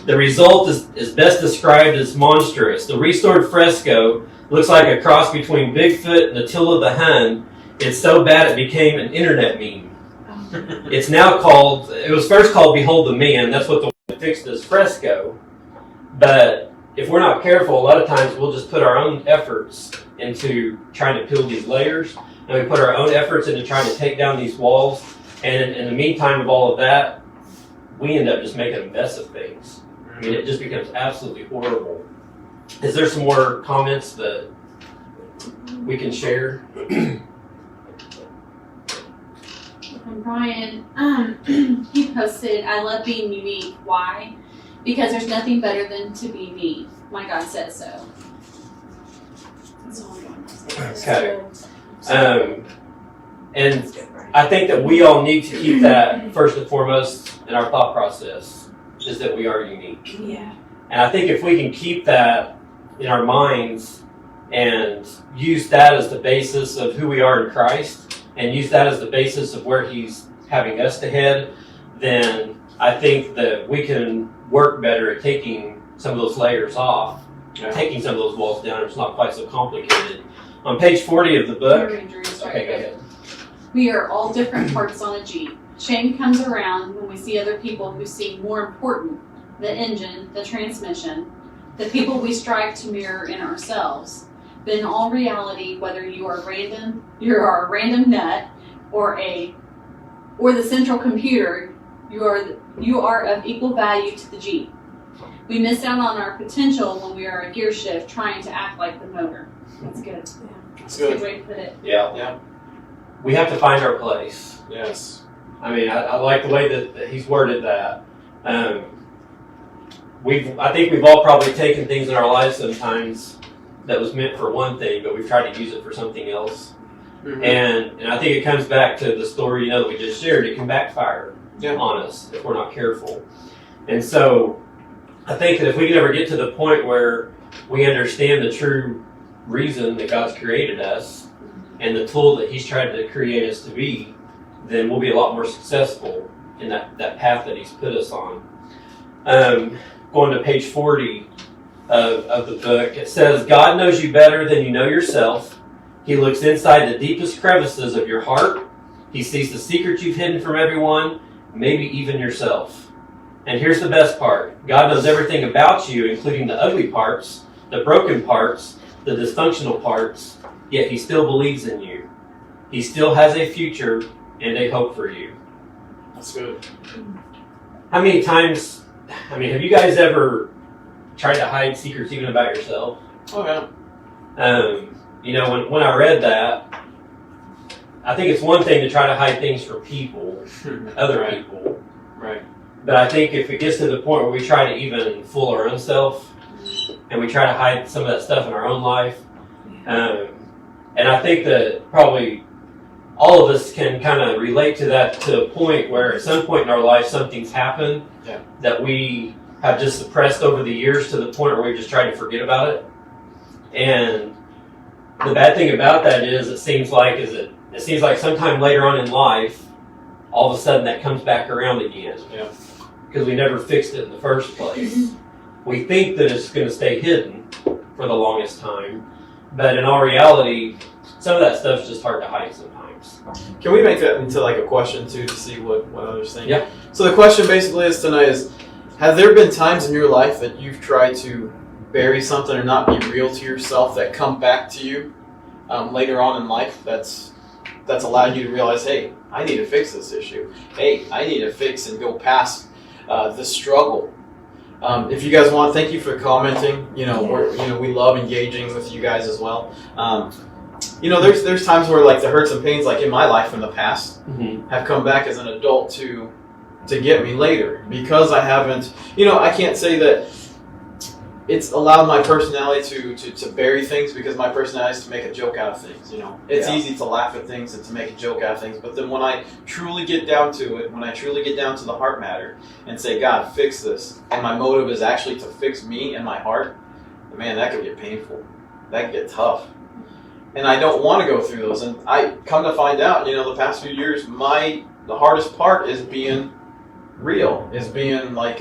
The result is best described as monstrous. The restored fresco looks like a cross between Bigfoot and Attila the Hun. It's so bad it became an internet meme. It's now called, it was first called Behold the Man. That's what the one that fixed this fresco. But if we're not careful, a lot of times we'll just put our own efforts into trying to peel these layers. And we put our own efforts into trying to take down these walls. And in the meantime of all of that, we end up just making a mess of things. I mean, it just becomes absolutely horrible. Is there some more comments that we can share? And Brian, he posted, I love being unique. Why? Because there's nothing better than to be me. My God says so. That's all I'm going to say. Okay. And I think that we all need to keep that first and foremost in our thought process, is that we are unique. Yeah. And I think if we can keep that in our minds and use that as the basis of who we are in Christ, and use that as the basis of where He's having us to head, then I think that we can work better at taking some of those layers off, taking some of those walls down. It's not quite so complicated. On page 40 of the book, okay, go ahead. We are all different parts on a Jeep. Shame comes around when we see other people who seem more important, the engine, the transmission, the people we strive to mirror in ourselves. But in all reality, whether you are a random nut or the central computer, you are of equal value to the Jeep. We miss out on our potential when we are a gear shift trying to act like the motor. That's good. Yeah. That's good. Good way to put it. Yeah. We have to find our place. Yes. I mean, I like the way that he's worded that. I think we've all probably taken things in our lives sometimes that was meant for one thing, but we've tried to use it for something else. Mm-hmm. And I think it comes back to the story, that we just shared. It can backfire on us if we're not careful. And so I think that if we can ever get to the point where we understand the true reason that God's created us and the tool that He's tried to create us to be, then we'll be a lot more successful in that path that He's put us on. Going to page 40 of the book, it says, God knows you better than you know yourself. He looks inside the deepest crevices of your heart. He sees the secrets you've hidden from everyone, maybe even yourself. And here's the best part. God knows everything about you, including the ugly parts, the broken parts, the dysfunctional parts, yet He still believes in you. He still has a future and a hope for you. That's good. How many times I mean, have you guys ever tried to hide secrets even about yourself? Oh yeah. You know, when I read that, I think it's one thing to try to hide things from people, other Right. people. Right. But I think if it gets to the point where we try to even fool our own self, and we try to hide some of that stuff in our own life, and I think that probably all of us can kind of relate to that to a point where at some point in our life something's happened that we have just suppressed over the years to the point where we just try to forget about it. And the bad thing about that is it seems like sometime later on in life, all of a sudden that comes back around again. Yeah. Because we never fixed it in the first place. We think that it's going to stay hidden for the longest time, but in all reality, some of that stuff's just hard to hide sometimes. Can we make that into like a question too to see what others think? Yeah. So the question basically is tonight is, have there been times in your life that you've tried to bury something or not be real to yourself that come back to you later on in life that's allowed you to realize, hey, I need to fix this issue. Hey, I need to fix and go past the struggle. If you guys want, thank you for commenting. We love engaging with you guys as well. There's times where like the hurts and pains, like in my life in the past, have come back as an adult to get me later because I haven't. I can't say that it's allowed my personality to bury things because my personality is to make a joke out of things. It's easy to laugh at things and to make a joke out of things, but then when I truly get down to it, when I truly get down to the heart matter and say, God, fix this, and my motive is actually to fix me and my heart, man, that could get painful. That could get tough. And I don't want to go through those. And I come to find out, the past few years, the hardest part is being real, is being like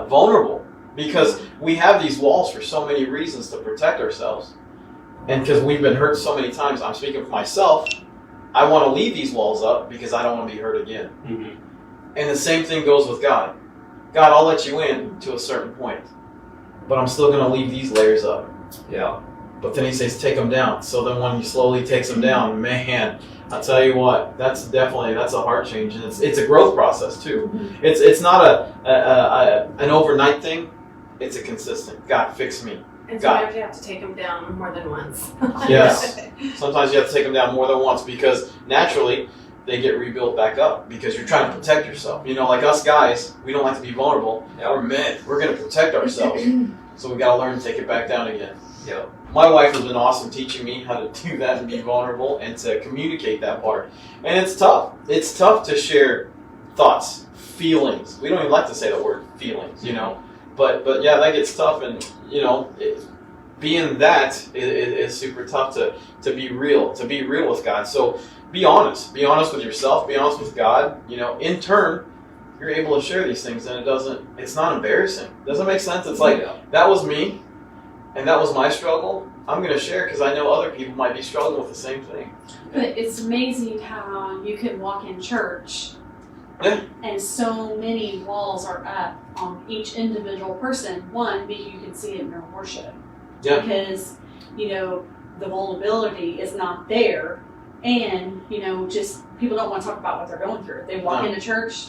vulnerable. Because we have these walls for so many reasons to protect ourselves. And because we've been hurt so many times, I'm speaking for myself, I want to leave these walls up because I don't want to be hurt again. And the same thing goes with God. God, I'll let you in to a certain point, but I'm still going to leave these layers up. Yeah. But then he says, take them down. So then when he slowly takes them down, man, I'll tell you what, that's a heart change. And it's a growth process too. It's not an overnight thing. It's a consistent. God, fix me. And sometimes you have to take them down more than once. Yes. Sometimes you have to take them down more than once because naturally they get rebuilt back up because you're trying to protect yourself. Like us guys, we don't like to be vulnerable. We're men. We're going to protect ourselves. So we got to learn to take it back down again. Yeah. My wife has been awesome teaching me how to do that and be vulnerable and to communicate that part. And it's tough. It's tough to share thoughts, feelings. We don't even like to say the word feelings, But yeah, that gets tough, and being that is super tough to be real with God. So be honest with yourself, be honest with God. In turn, you're able to share these things, and it's not embarrassing. Does that make sense? It's like that was me, and that was my struggle. I'm going to share because I know other people might be struggling with the same thing. But it's amazing how you can walk in church. Yeah. And so many walls are up on each individual person. One, because you can see it in their worship. Yeah. Because, the vulnerability is not there. And, just people don't want to talk about what they're going through. They walk into church,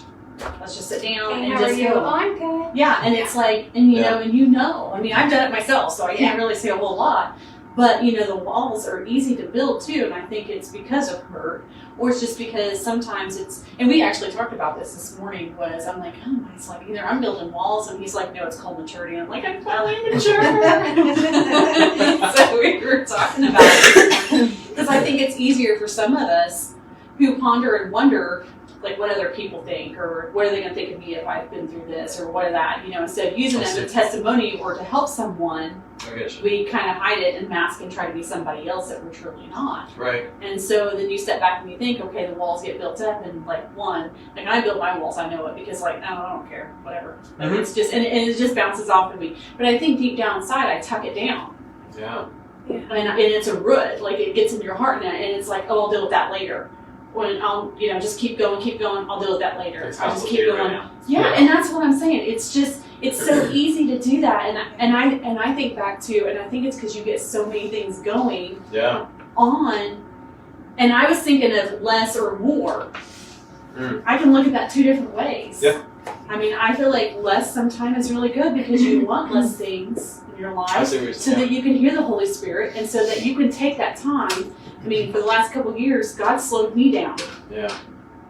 let's just sit down and how just are you? go. I'm good. Yeah, and it's like, and I mean, I've done it myself, so I can't really say a whole lot. But, the walls are easy to build too, and I think it's because of hurt, or it's just because sometimes and we actually talked about this morning, I'm like, oh, it's like either I'm building walls, and he's like, no, it's called maturity. And I'm like, I'm finally mature. So we were talking about it. Because I think it's easier for some of us who ponder and wonder, like, what other people think, or what are they going to think of me if I've been through this, or what of that, instead of using it as a testimony or to help someone, we kind of hide it and mask and try to be somebody else that we're truly not. Right. And so then you step back and you think, okay, the walls get built up, and I build my walls, I know it, because no, I don't care, whatever. Mm-hmm. It's just, and it just bounces off of me. But I think deep down inside, I tuck it down. Yeah. And it's a root, like it gets in your heart, and it's like, oh, I'll deal with that later. When I'll, just keep going, I'll deal with that later. I'll just keep going. Yeah, and that's what I'm saying. It's so easy to do that, and I think back to, and I think it's because you get so many things going on, and I was thinking of less or more. I can look at that two different ways. Yeah. I mean, I feel like less sometimes is really good because you want less things in your I life see what you're so saying. that you can hear the Holy Spirit and so that you can take that time. I mean, for the last couple of years, God slowed me down. Yeah.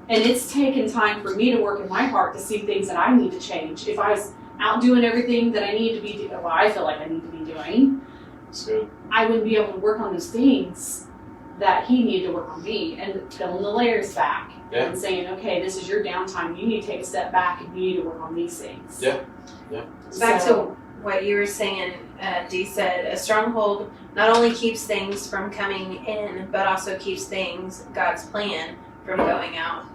And it's taken time for me to work in my heart to see things that I need to change. If I was out doing everything that I need to be doing, well, I feel like I need to be doing, That's good. I wouldn't be able to work on those things that he needed to work on me and filling the layers back Yeah. and saying, okay, this is your downtime. You need to take a step back and you need to work on these things. Yeah. Back So- to what you were saying, Dee said, a stronghold not only keeps things from coming in, but also keeps things, God's plan, from going out.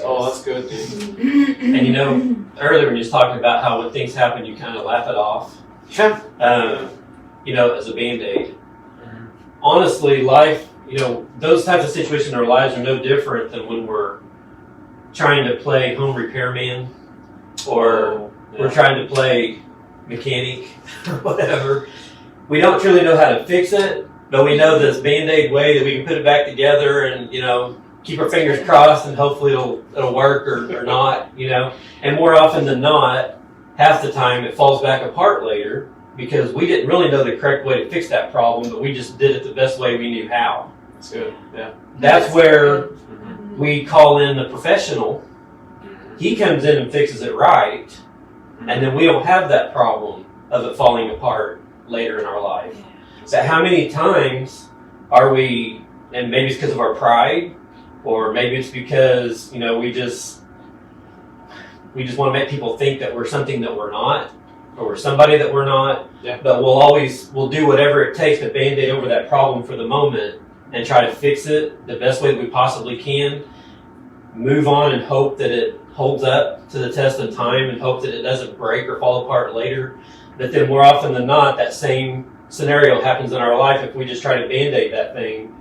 Oh, that's good, dude. And you know, earlier when you was talking about how when things happen, you kind of laugh it off. Yeah. You know, as a Band-Aid. Honestly, life, you know, those types of situations in our lives are no different than when we're trying to play home repairman or we're trying to play mechanic or whatever. We don't truly know how to fix it, but we know this Band-Aid way that we can put it back together and, you know, keep our fingers crossed and hopefully it'll work or not, you know. And more often than not, half the time it falls back apart later because we didn't really know the correct way to fix that problem, but we just did it the best way we knew how. That's good. Yeah. That's where Mm-hmm. we call in the professional. He comes in and fixes it right, and then we don't have that problem of it falling apart later in our life. But how many times are we, and maybe it's because of our pride, or maybe it's because, you know, we just want to make people think that we're something that we're not, or we're somebody that we're not. Yeah. But we'll do whatever it takes to Band-Aid over that problem for the moment and try to fix it the best way that we possibly can. Move on and hope that it holds up to the test of time and hope that it doesn't break or fall apart later. But then more often than not, that same scenario happens in our life. If we just try to Band-Aid that thing,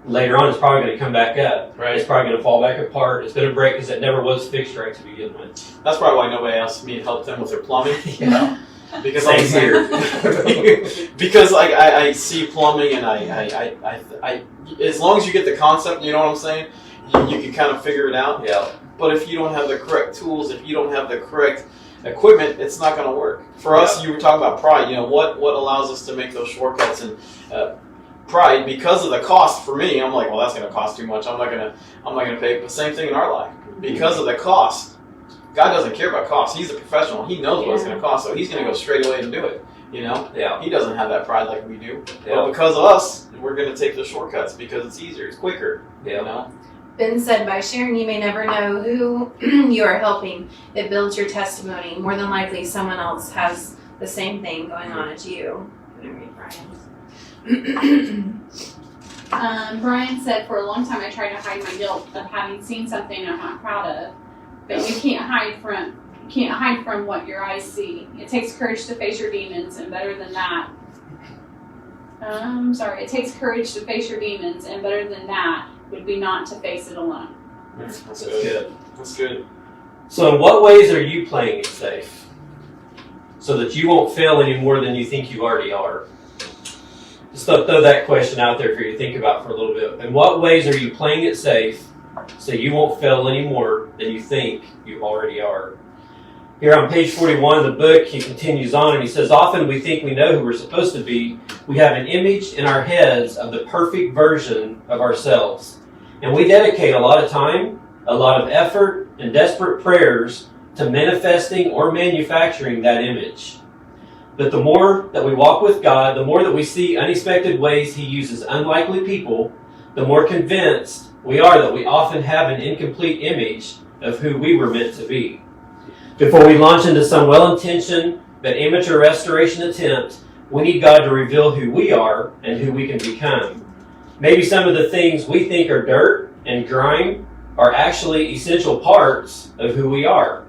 later on it's probably going to come back up. Right. It's probably going to fall back apart. It's going to break because it never was fixed right to begin with. That's probably why nobody asked me to help them with their plumbing. Yeah. Because Same here. Because like I see plumbing and I as long as you get the concept, you know what I'm saying, you can kind of figure it out. Yeah. But if you don't have the correct tools, if you don't have the correct equipment, it's not going to work. For us, you were talking about pride. You know what allows us to make those shortcuts and pride because of the cost. For me, I'm like, well, that's going to cost too much. I'm not going to pay. But same thing in our life because of the cost. God doesn't care about cost. He's a professional. He knows what it's going to cost, so he's going to go straight away and do it. You know, Yeah. he doesn't have that pride like we do. Yeah. But because of us, we're going to take the shortcuts because it's easier, it's quicker. Yeah. You know. Ben said, by sharing, you may never know who you are helping. It builds your testimony. More than likely, someone else has the same thing going on as you. I'm gonna read Brian's. Brian said, for a long time I tried to hide my guilt of having seen something I'm not proud of, but you can't hide from what your eyes see. It takes courage to face your demons, and better than that. It takes courage to face your demons, and better than that would be not to face it alone. That's That's good. good. That's good. So in what ways are you playing it safe? So that you won't fail any more than you think you already are. Just throw that question out there for you to think about for a little bit. In what ways are you playing it safe so you won't fail any more than you think you already are? Here on page 41 of the book, he continues on and he says, often we think we know who we're supposed to be. We have an image in our heads of the perfect version of ourselves. And we dedicate a lot of time, a lot of effort, and desperate prayers to manifesting or manufacturing that image. But the more that we walk with God, the more that we see unexpected ways He uses unlikely people, the more convinced we are that we often have an incomplete image of who we were meant to be. Before we launch into some well-intentioned but amateur restoration attempt, we need God to reveal who we are and who we can become. Maybe some of the things we think are dirt and grime are actually essential parts of who we are.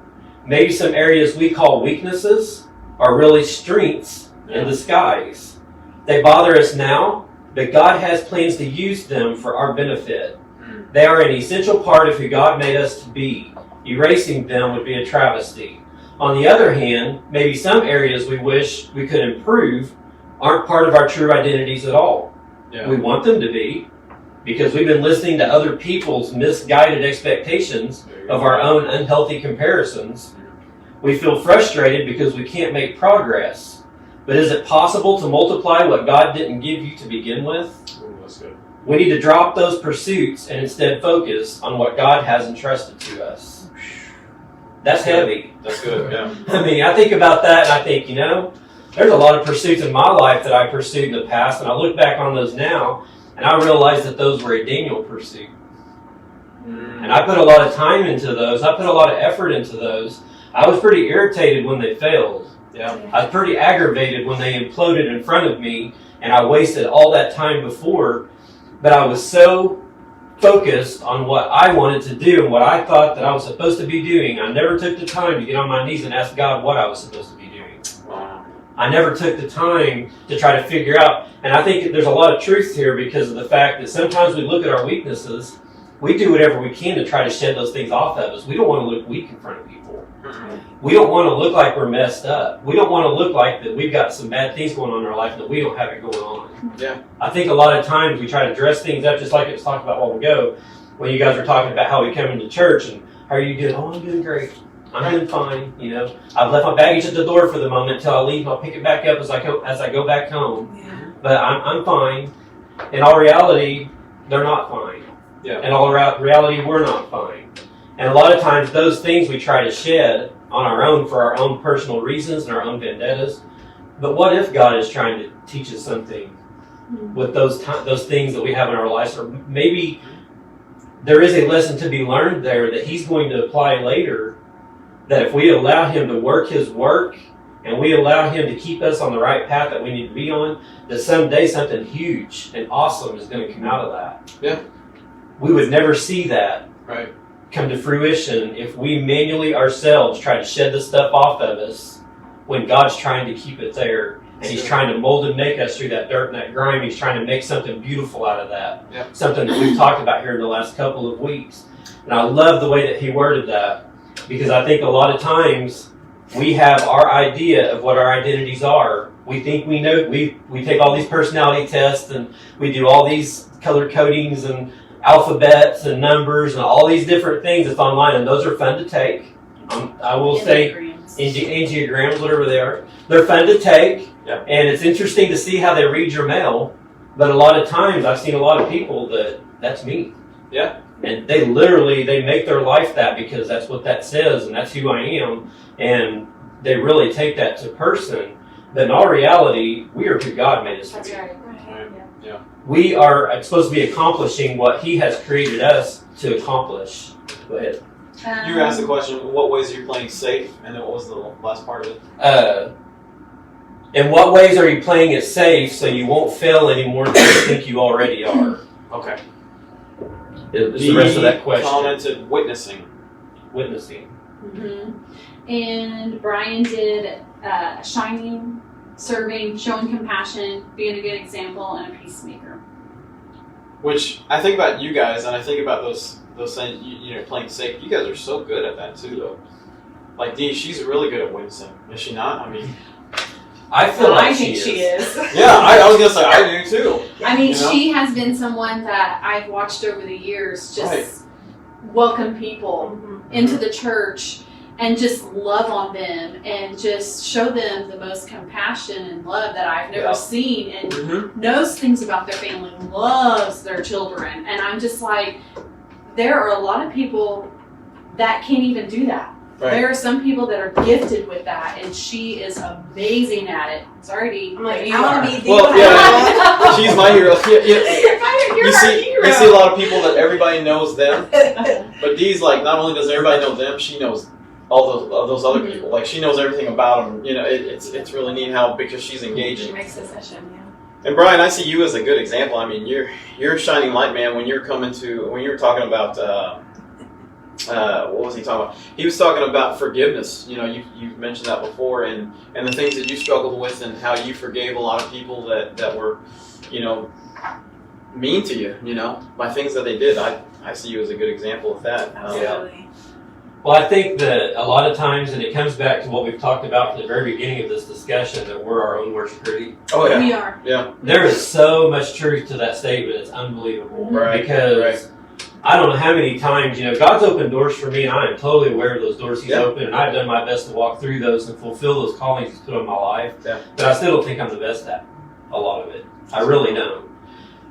Maybe some areas we call weaknesses are really strengths in disguise. They bother us now, but God has plans to use them for our benefit. They are an essential part of who God made us to be. Erasing them would be a travesty. On the other hand, maybe some areas we wish we could improve aren't part of our true identities at all. Yeah. We want them to be, because we've been listening to other people's misguided expectations of our own unhealthy comparisons We feel frustrated because we can't make progress. But is it possible to multiply what God didn't give you to begin with? Ooh, that's good. We need to drop those pursuits and instead focus on what God has entrusted to us. That's heavy. That's good, yeah. I mean, I think about that and I think, there's a lot of pursuits in my life that I pursued in the past, and I look back on those now, and I realize that those were a Daniel pursuit. And I put a lot of time into those. I put a lot of effort into those. I was pretty irritated when they failed. Yeah. I was pretty aggravated when they imploded in front of me, and I wasted all that time before. But I was so focused on what I wanted to do and what I thought that I was supposed to be doing. I never took the time to get on my knees and ask God what I was supposed to be doing. Wow. I never took the time to try to figure out. And I think there's a lot of truth here because of the fact that sometimes we look at our weaknesses. We do whatever we can to try to shed those things off of us. We don't want to look weak in front of people. We don't want to look like we're messed up. We don't want to look like that we've got some bad things going on in our life that we don't have it going on. Yeah. I think a lot of times we try to dress things up just like it was talked about a while ago when you guys were talking about how we come into church and how are you doing? Oh, I'm doing great. I'm doing fine. I've left my baggage at the door for the moment until I leave and I'll pick it back up as I go back home. Yeah. But I'm fine. In all reality, they're not fine. Yeah. In all reality, we're not fine. And a lot of times those things we try to shed on our own for our own personal reasons and our own vendettas. But what if God is trying to teach us something with those things that we have in our lives? Or maybe there is a lesson to be learned there that He's going to apply later, that if we allow Him to work His work and we allow Him to keep us on the right path that we need to be on, that someday something huge and awesome is going to come out of that. Yeah. We would never see that Right. come to fruition if we manually ourselves try to shed this stuff off of us when God's trying to keep it there. And He's trying to mold and make us through that dirt and that grime. He's trying to make something beautiful out of that. Yep. Something that we've talked about here in the last couple of weeks. And I love the way that he worded that, because I think a lot of times we have our idea of what our identities are. We think we know, we take all these personality tests and we do all these color codings and alphabets and numbers and all these different things that's online, and those are fun to take. I will say enneagrams, whatever they are, they're fun to take. Yeah. And it's interesting to see how they read your mail. But a lot of times I've seen a lot of people that's me. Yeah. And they make their life that because that's what that says and that's who I am. And they really take that to person. But in all reality, we are who God made us to That's be. right. Yeah. We are supposed to be accomplishing what He has created us to accomplish. Go ahead. You asked the question, what ways are you playing safe? And then what was the last part of it? In what ways are you playing it safe so you won't fail anymore than you think you already are? Okay. It's the rest of that question. Commented witnessing. Witnessing. Mm-hmm. And Brian did shining, serving, showing compassion, being a good example, and a peacemaker. Which I think about you guys, and I think about those things, playing safe. You guys are so good at that too, though. Like Dee, she's really good at wincing, is she not? I mean, I feel like I think she is. yeah, I was gonna say I do too. I mean, she has been someone that I've watched over the years just welcome people into the church and just love on them and just show them the most compassion and love that I've never seen, and knows things about their family, loves their children. And I'm just like, there are a lot of people that can't even do that. Right. There are some people that are gifted with that, and she is amazing at it. Sorry, Dee. I'm like, you I want are. to be the Well, yeah, she's my hero. You're You our see hero. a lot of people that everybody knows them, but Dee's like, not only does everybody know them, she knows all those other people. Like, she knows everything about them. It's really neat how, because she's engaging. She makes the session, And Brian, I see you as a good example. I mean, you're a shining light, man. When you were talking about what was he talking about? He was talking about forgiveness. You've mentioned that before, and the things that you struggled with, and how you forgave a lot of people that were, mean to you, by things that they did. I see you as a good example of that. Absolutely. Well, I think that a lot of times, and it comes back to what we've talked about from the very beginning of this discussion, that we're our own worst critic. Oh yeah. We are. Yeah. There is so much truth to that statement. It's unbelievable. Right. Because I don't know how many times, God's opened doors for me, and I am totally aware of those doors He's Yeah. opened, and I've done my best to walk through those and fulfill those callings He's put on my life. Yeah. But I still don't think I'm the best at a lot of it. I really don't.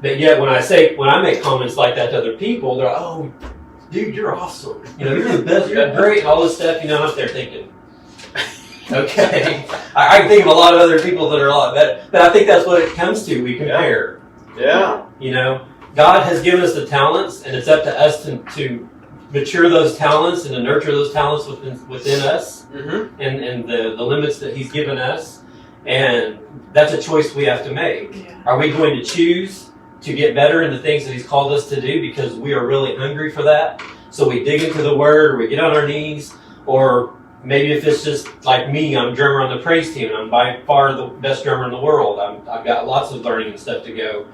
But yet, when I make comments like that to other people, they're like, "Oh, dude, you're awesome. You're the best. You're great." And all this stuff. I'm up there thinking, okay. I can think of a lot of other people that are a lot better. But I think that's what it comes to. We compare. Yeah. God has given us the talents, and it's up to us to mature those talents and to nurture those talents within us Mm-hmm. and the limits that He's given us. And that's a choice we have to make. Yeah. Are we going to choose to get better in the things that He's called us to do because we are really hungry for that? So we dig into the Word, or we get on our knees, or maybe if it's just like me, I'm a drummer on the praise team, and I'm by far the best drummer in the world. I've got lots of learning and stuff to go.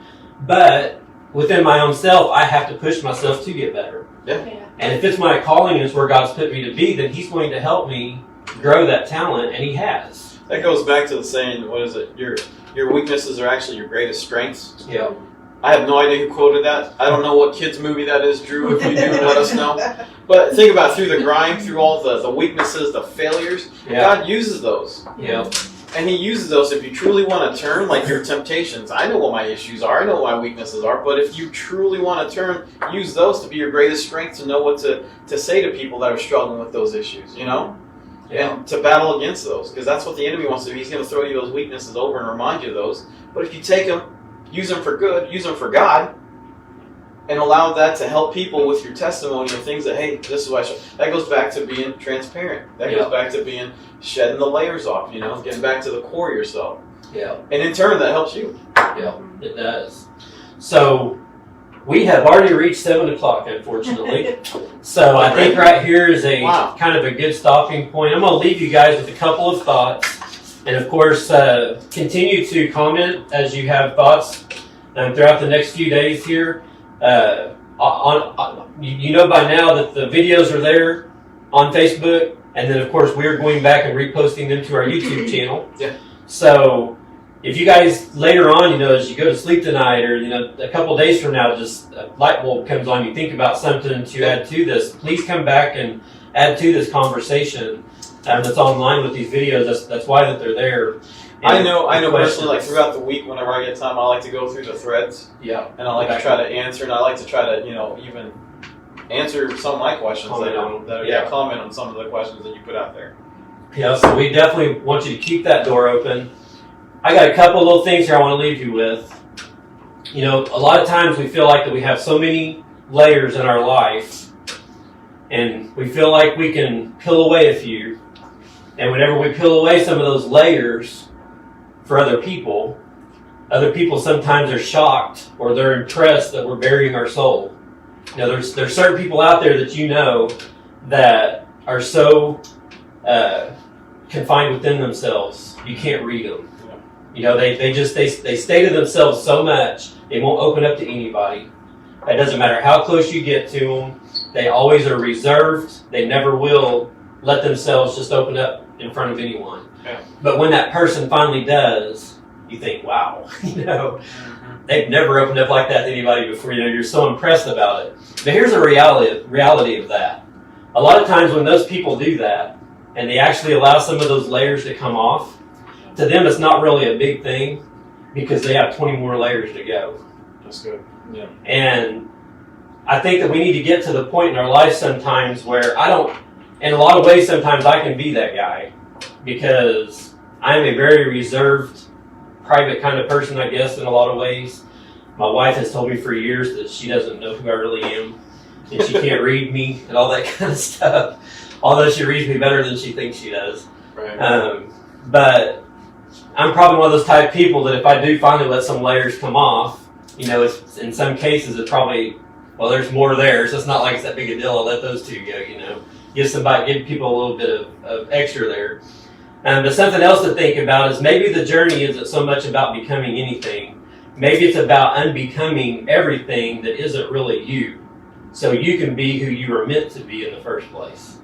But within my own self, I have to push myself to get better. Yeah. And if it's my calling and it's where God's put me to be, then He's going to help me grow that talent, and He has. That goes back to the saying, what is it? Your weaknesses are actually your greatest strengths. Yeah. I have no idea who quoted that. I don't know what kids' movie that is, Drew. If you do, let us know. But think about through the grind, through all the weaknesses, the failures, Yeah. God uses those. Yeah. And He uses those if you truly want to turn, like your temptations. I know what my issues are. I know what my weaknesses are. But if you truly want to turn, use those to be your greatest strength, to know what to say to people that are struggling with those issues, Yeah. And to battle against those. Because that's what the enemy wants to do. He's going to throw you those weaknesses over and remind you of those. But if you take them, use them for good, use them for God, and allow that to help people with your testimony and things that, hey, this is what I should. That goes back to being transparent. That goes back to being shedding the layers off, getting back to the core of yourself. Yeah. And in turn, that helps you. Yeah, it does. So we have already reached 7 o'clock, unfortunately. So I think right here is a Wow. kind of a good stopping point. I'm going to leave you guys with a couple of thoughts. And of course, continue to comment as you have thoughts throughout the next few days here. You know by now that the videos are there on Facebook. And then, of course, we're going back and reposting them to our YouTube channel. Yeah. So if you guys later on, as you go to sleep tonight or, a couple days from now, just a light bulb comes on, you think about something to add to this, please come back and add to this conversation that's online with these videos. That's why that they're there. I know personally, like throughout the week, whenever I get time, I like to go through the threads. Yeah. And I like to try to answer, and I like to try to, even answer some of my questions. Comment on some of the questions that you put out there. Yeah, so we definitely want you to keep that door open. I got a couple little things here I want to leave you with. A lot of times we feel like that we have so many layers in our life, and we feel like we can peel away a few. And whenever we peel away some of those layers for other people sometimes are shocked or they're impressed that we're burying our soul. There's certain people out there that that are so confined within themselves. You can't read them. They stay to themselves so much, they won't open up to anybody. It doesn't matter how close you get to them. They always are reserved. They never will let themselves just open up in front of anyone. Yeah. But when that person finally does, you think, wow, they've never opened up like that to anybody before. You're so impressed about it. But here's the reality of that. A lot of times when those people do that, and they actually allow some of those layers to come off, to them it's not really a big thing because they have 20 more layers to go. That's good. Yeah. And I think that we need to get to the point in our life sometimes where in a lot of ways, sometimes I can be that guy because I'm a very reserved, private kind of person, I guess, in a lot of ways. My wife has told me for years that she doesn't know who I really am and she can't read me and all that kind of stuff, although she reads me better than she thinks she does. Right. But I'm probably one of those type of people that if I do finally let some layers come off, it's, in some cases it's probably, there's more there, so it's not like it's that big a deal. I'll let those two go, give people a little bit of extra there. But something else to think about is maybe the journey isn't so much about becoming anything. Maybe it's about unbecoming everything that isn't really you, so you can be who you were meant to be in the first place.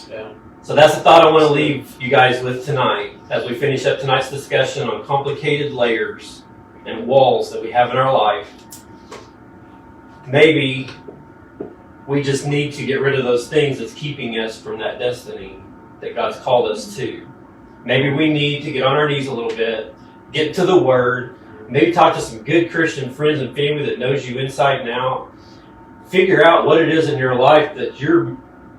Yeah. So that's the thought I want to leave you guys with tonight as we finish up tonight's discussion on complicated layers and walls that we have in our life. Maybe we just need to get rid of those things that's keeping us from that destiny that God's called us to. Maybe we need to get on our knees a little bit, get to the Word, maybe talk to some good Christian friends and family that knows you inside and out. Figure out what it is in your life that you're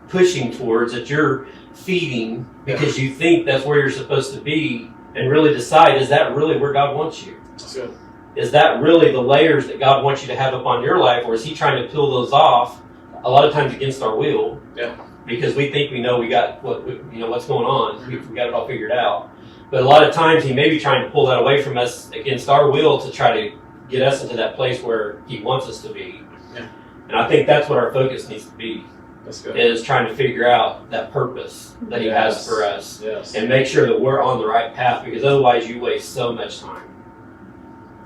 pushing towards, that you're feeding because you think that's where you're supposed to be, and really decide, is that really where God wants you? That's good. Is that really the layers that God wants you to have upon your life, or is He trying to peel those off a lot of times against our will? Yeah. Because we think we know we got what's going on. We got it all figured out. But a lot of times He may be trying to pull that away from us against our will to try to get us into that place where He wants us to be. Yeah. And I think that's what our focus needs to be. That's good. Is trying to figure out that purpose that He has for us. Yes. And make sure that we're on the right path, because otherwise you waste so much time.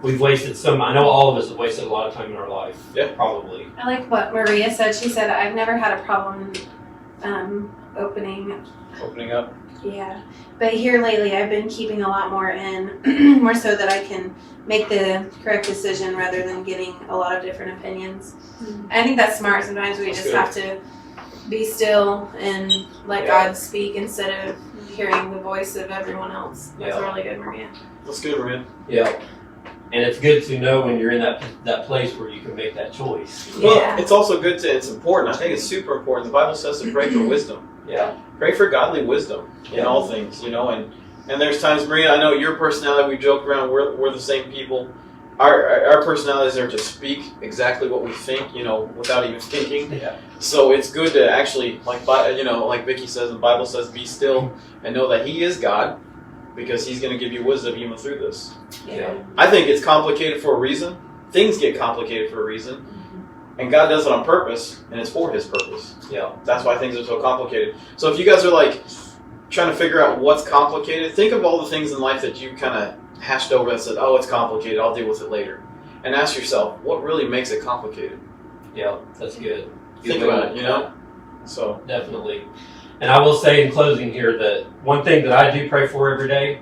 We've wasted I know all of us have wasted a lot of time in our life. Yeah. Probably. I like what Maria said. She said, I've never had a problem Opening up. Yeah. But here lately, I've been keeping a lot more in, more so that I can make the correct decision rather than getting a lot of different opinions. I think that's smart. Sometimes we That's just good. have to be still and let God speak instead of hearing the voice of everyone else. That's Yeah. really good, Maria. That's good, man. Yeah. And it's good to know when you're in that place where you can make that choice. Well, Yeah. it's also good it's important. I think it's super important. The Bible says to pray for wisdom. Yeah. Pray for godly wisdom in all things, and there's times, Maria, I know your personality, we joke around, we're the same people. Our personalities are to speak exactly what we think, without even thinking. Yeah. So it's good to actually, like Vicky says, the Bible says, be still and know that He is God, because He's going to give you wisdom even through this. Yeah. I think it's complicated for a reason. Things get complicated for a reason. And God does it on purpose, and it's for His purpose. Yeah. That's why things are so complicated. So if you guys are trying to figure out what's complicated, think of all the things in life that you kind of hashed over and said, oh, it's complicated, I'll deal with it later. And ask yourself, what really makes it complicated? Yeah. That's good. Think about it, So Definitely. And I will say in closing here that one thing that I do pray for every day,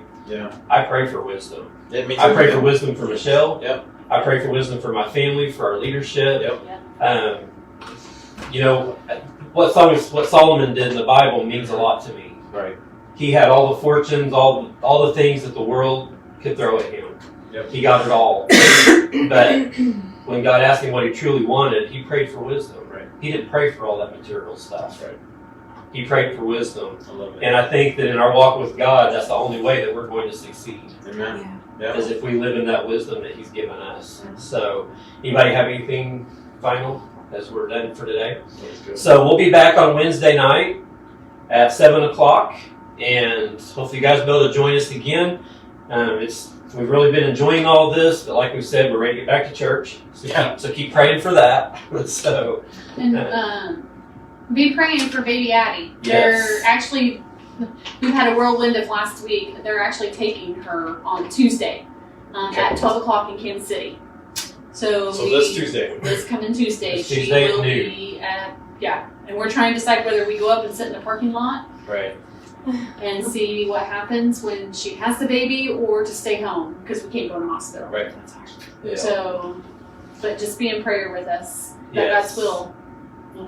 I pray for wisdom. Yeah, me too. I pray for wisdom for Michelle. Yep. I pray for wisdom for my family, for our leadership. Yep. What Solomon did in the Bible means a lot to me. Right. He had all the fortunes, all the things that the world could throw at him. Yep. He got it all. But when God asked him what he truly wanted, he prayed for wisdom. Right. He didn't pray for all that material stuff. Right. He prayed for wisdom. I love it. And I think that in our walk with God, that's the only way that we're going to succeed. Amen. Yeah. Is if we live in that wisdom that He's given us. So, anybody have anything final as we're done for today? That's good. So, we'll be back on Wednesday night at 7 o'clock, and hopefully you guys will be able to join us again. We've really been enjoying all this, but like we said, we're ready to get back to church. So keep praying for that. So, And be praying for baby Addie. Yes. They're actually, we've had a whirlwind of last week. They're actually taking her on Tuesday at 12 o'clock in Kansas City. So this Tuesday. This coming Tuesday. This She Tuesday at will noon. be and we're trying to decide whether we go up and sit in the parking lot Right. and see what happens when she has the baby, or to stay home because we can't go to the hospital. Right. yeah. So, but just be in prayer with us that Yes. God's will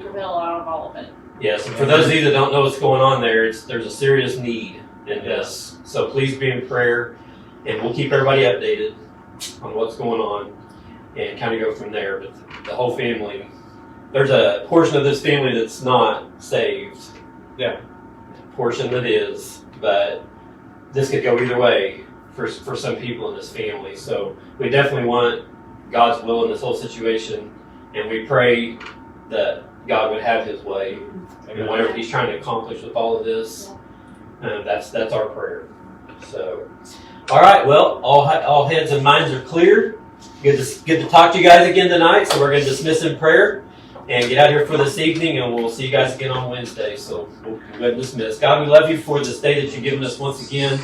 prevail out of all of it. Yes, and for those of you that don't know what's going on there's a serious need in this. So please be in prayer, and we'll keep everybody updated on what's going on and kind of go from there. But the whole family, there's a portion of this family that's not saved. Yeah. A portion that is, but this could go either way for some people in this family. So we definitely want God's will in this whole situation, and we pray that God would have His way and whatever He's trying to accomplish with all of this. That's our prayer. So, all right. Well, all heads and minds are clear. Good to talk to you guys again tonight. So we're going to dismiss in prayer and get out here for this evening, and we'll see you guys again on Wednesday. So we'll go ahead and dismiss. God, we love you for this day that you've given us once again.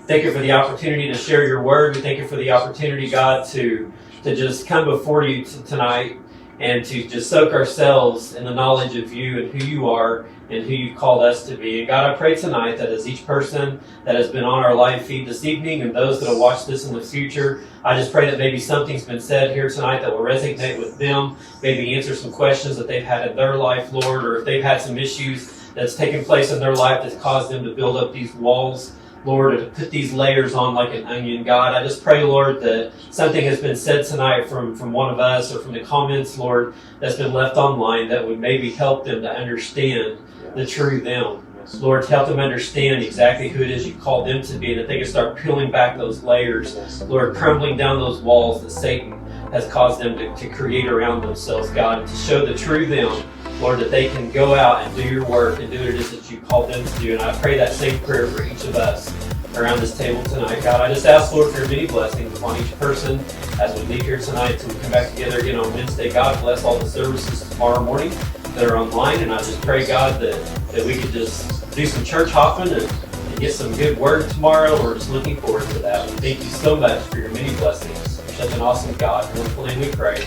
Thank you for the opportunity to share your word. We thank you for the opportunity, God, to just come before you tonight and to just soak ourselves in the knowledge of you and who you are and who you've called us to be. And God, I pray tonight that as each person that has been on our live feed this evening and those that will watch this in the future, I just pray that maybe something's been said here tonight that will resonate with them, maybe answer some questions that they've had in their life, Lord, or if they've had some issues that's taken place in their life that's caused them to build up these walls, Lord, to put these layers on like an onion. God, I just pray, Lord, that something has been said tonight from one of us or from the comments, Lord, that's been left online that would maybe help them to understand the true them. Lord, to help them understand exactly who it is you called them to be, and that they can start peeling back those layers, Lord, crumbling down those walls that Satan has caused them to create around themselves, God, and to show the true them, Lord, that they can go out and do your work and do what it is that you called them to do. And I pray that same prayer for each of us around this table tonight. God, I just ask, Lord, for your many blessings upon each person as we leave here tonight till we come back together again on Wednesday. God, bless all the services tomorrow morning that are online. And I just pray, God, that we could just do some church hopping and get some good word tomorrow. We're just looking forward to that. We thank you so much for your many blessings. You're such an awesome God. In your name we pray.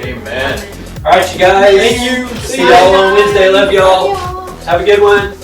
Amen. All right, you guys. Thank you. See y'all on Wednesday. Love y'all. Have a good one.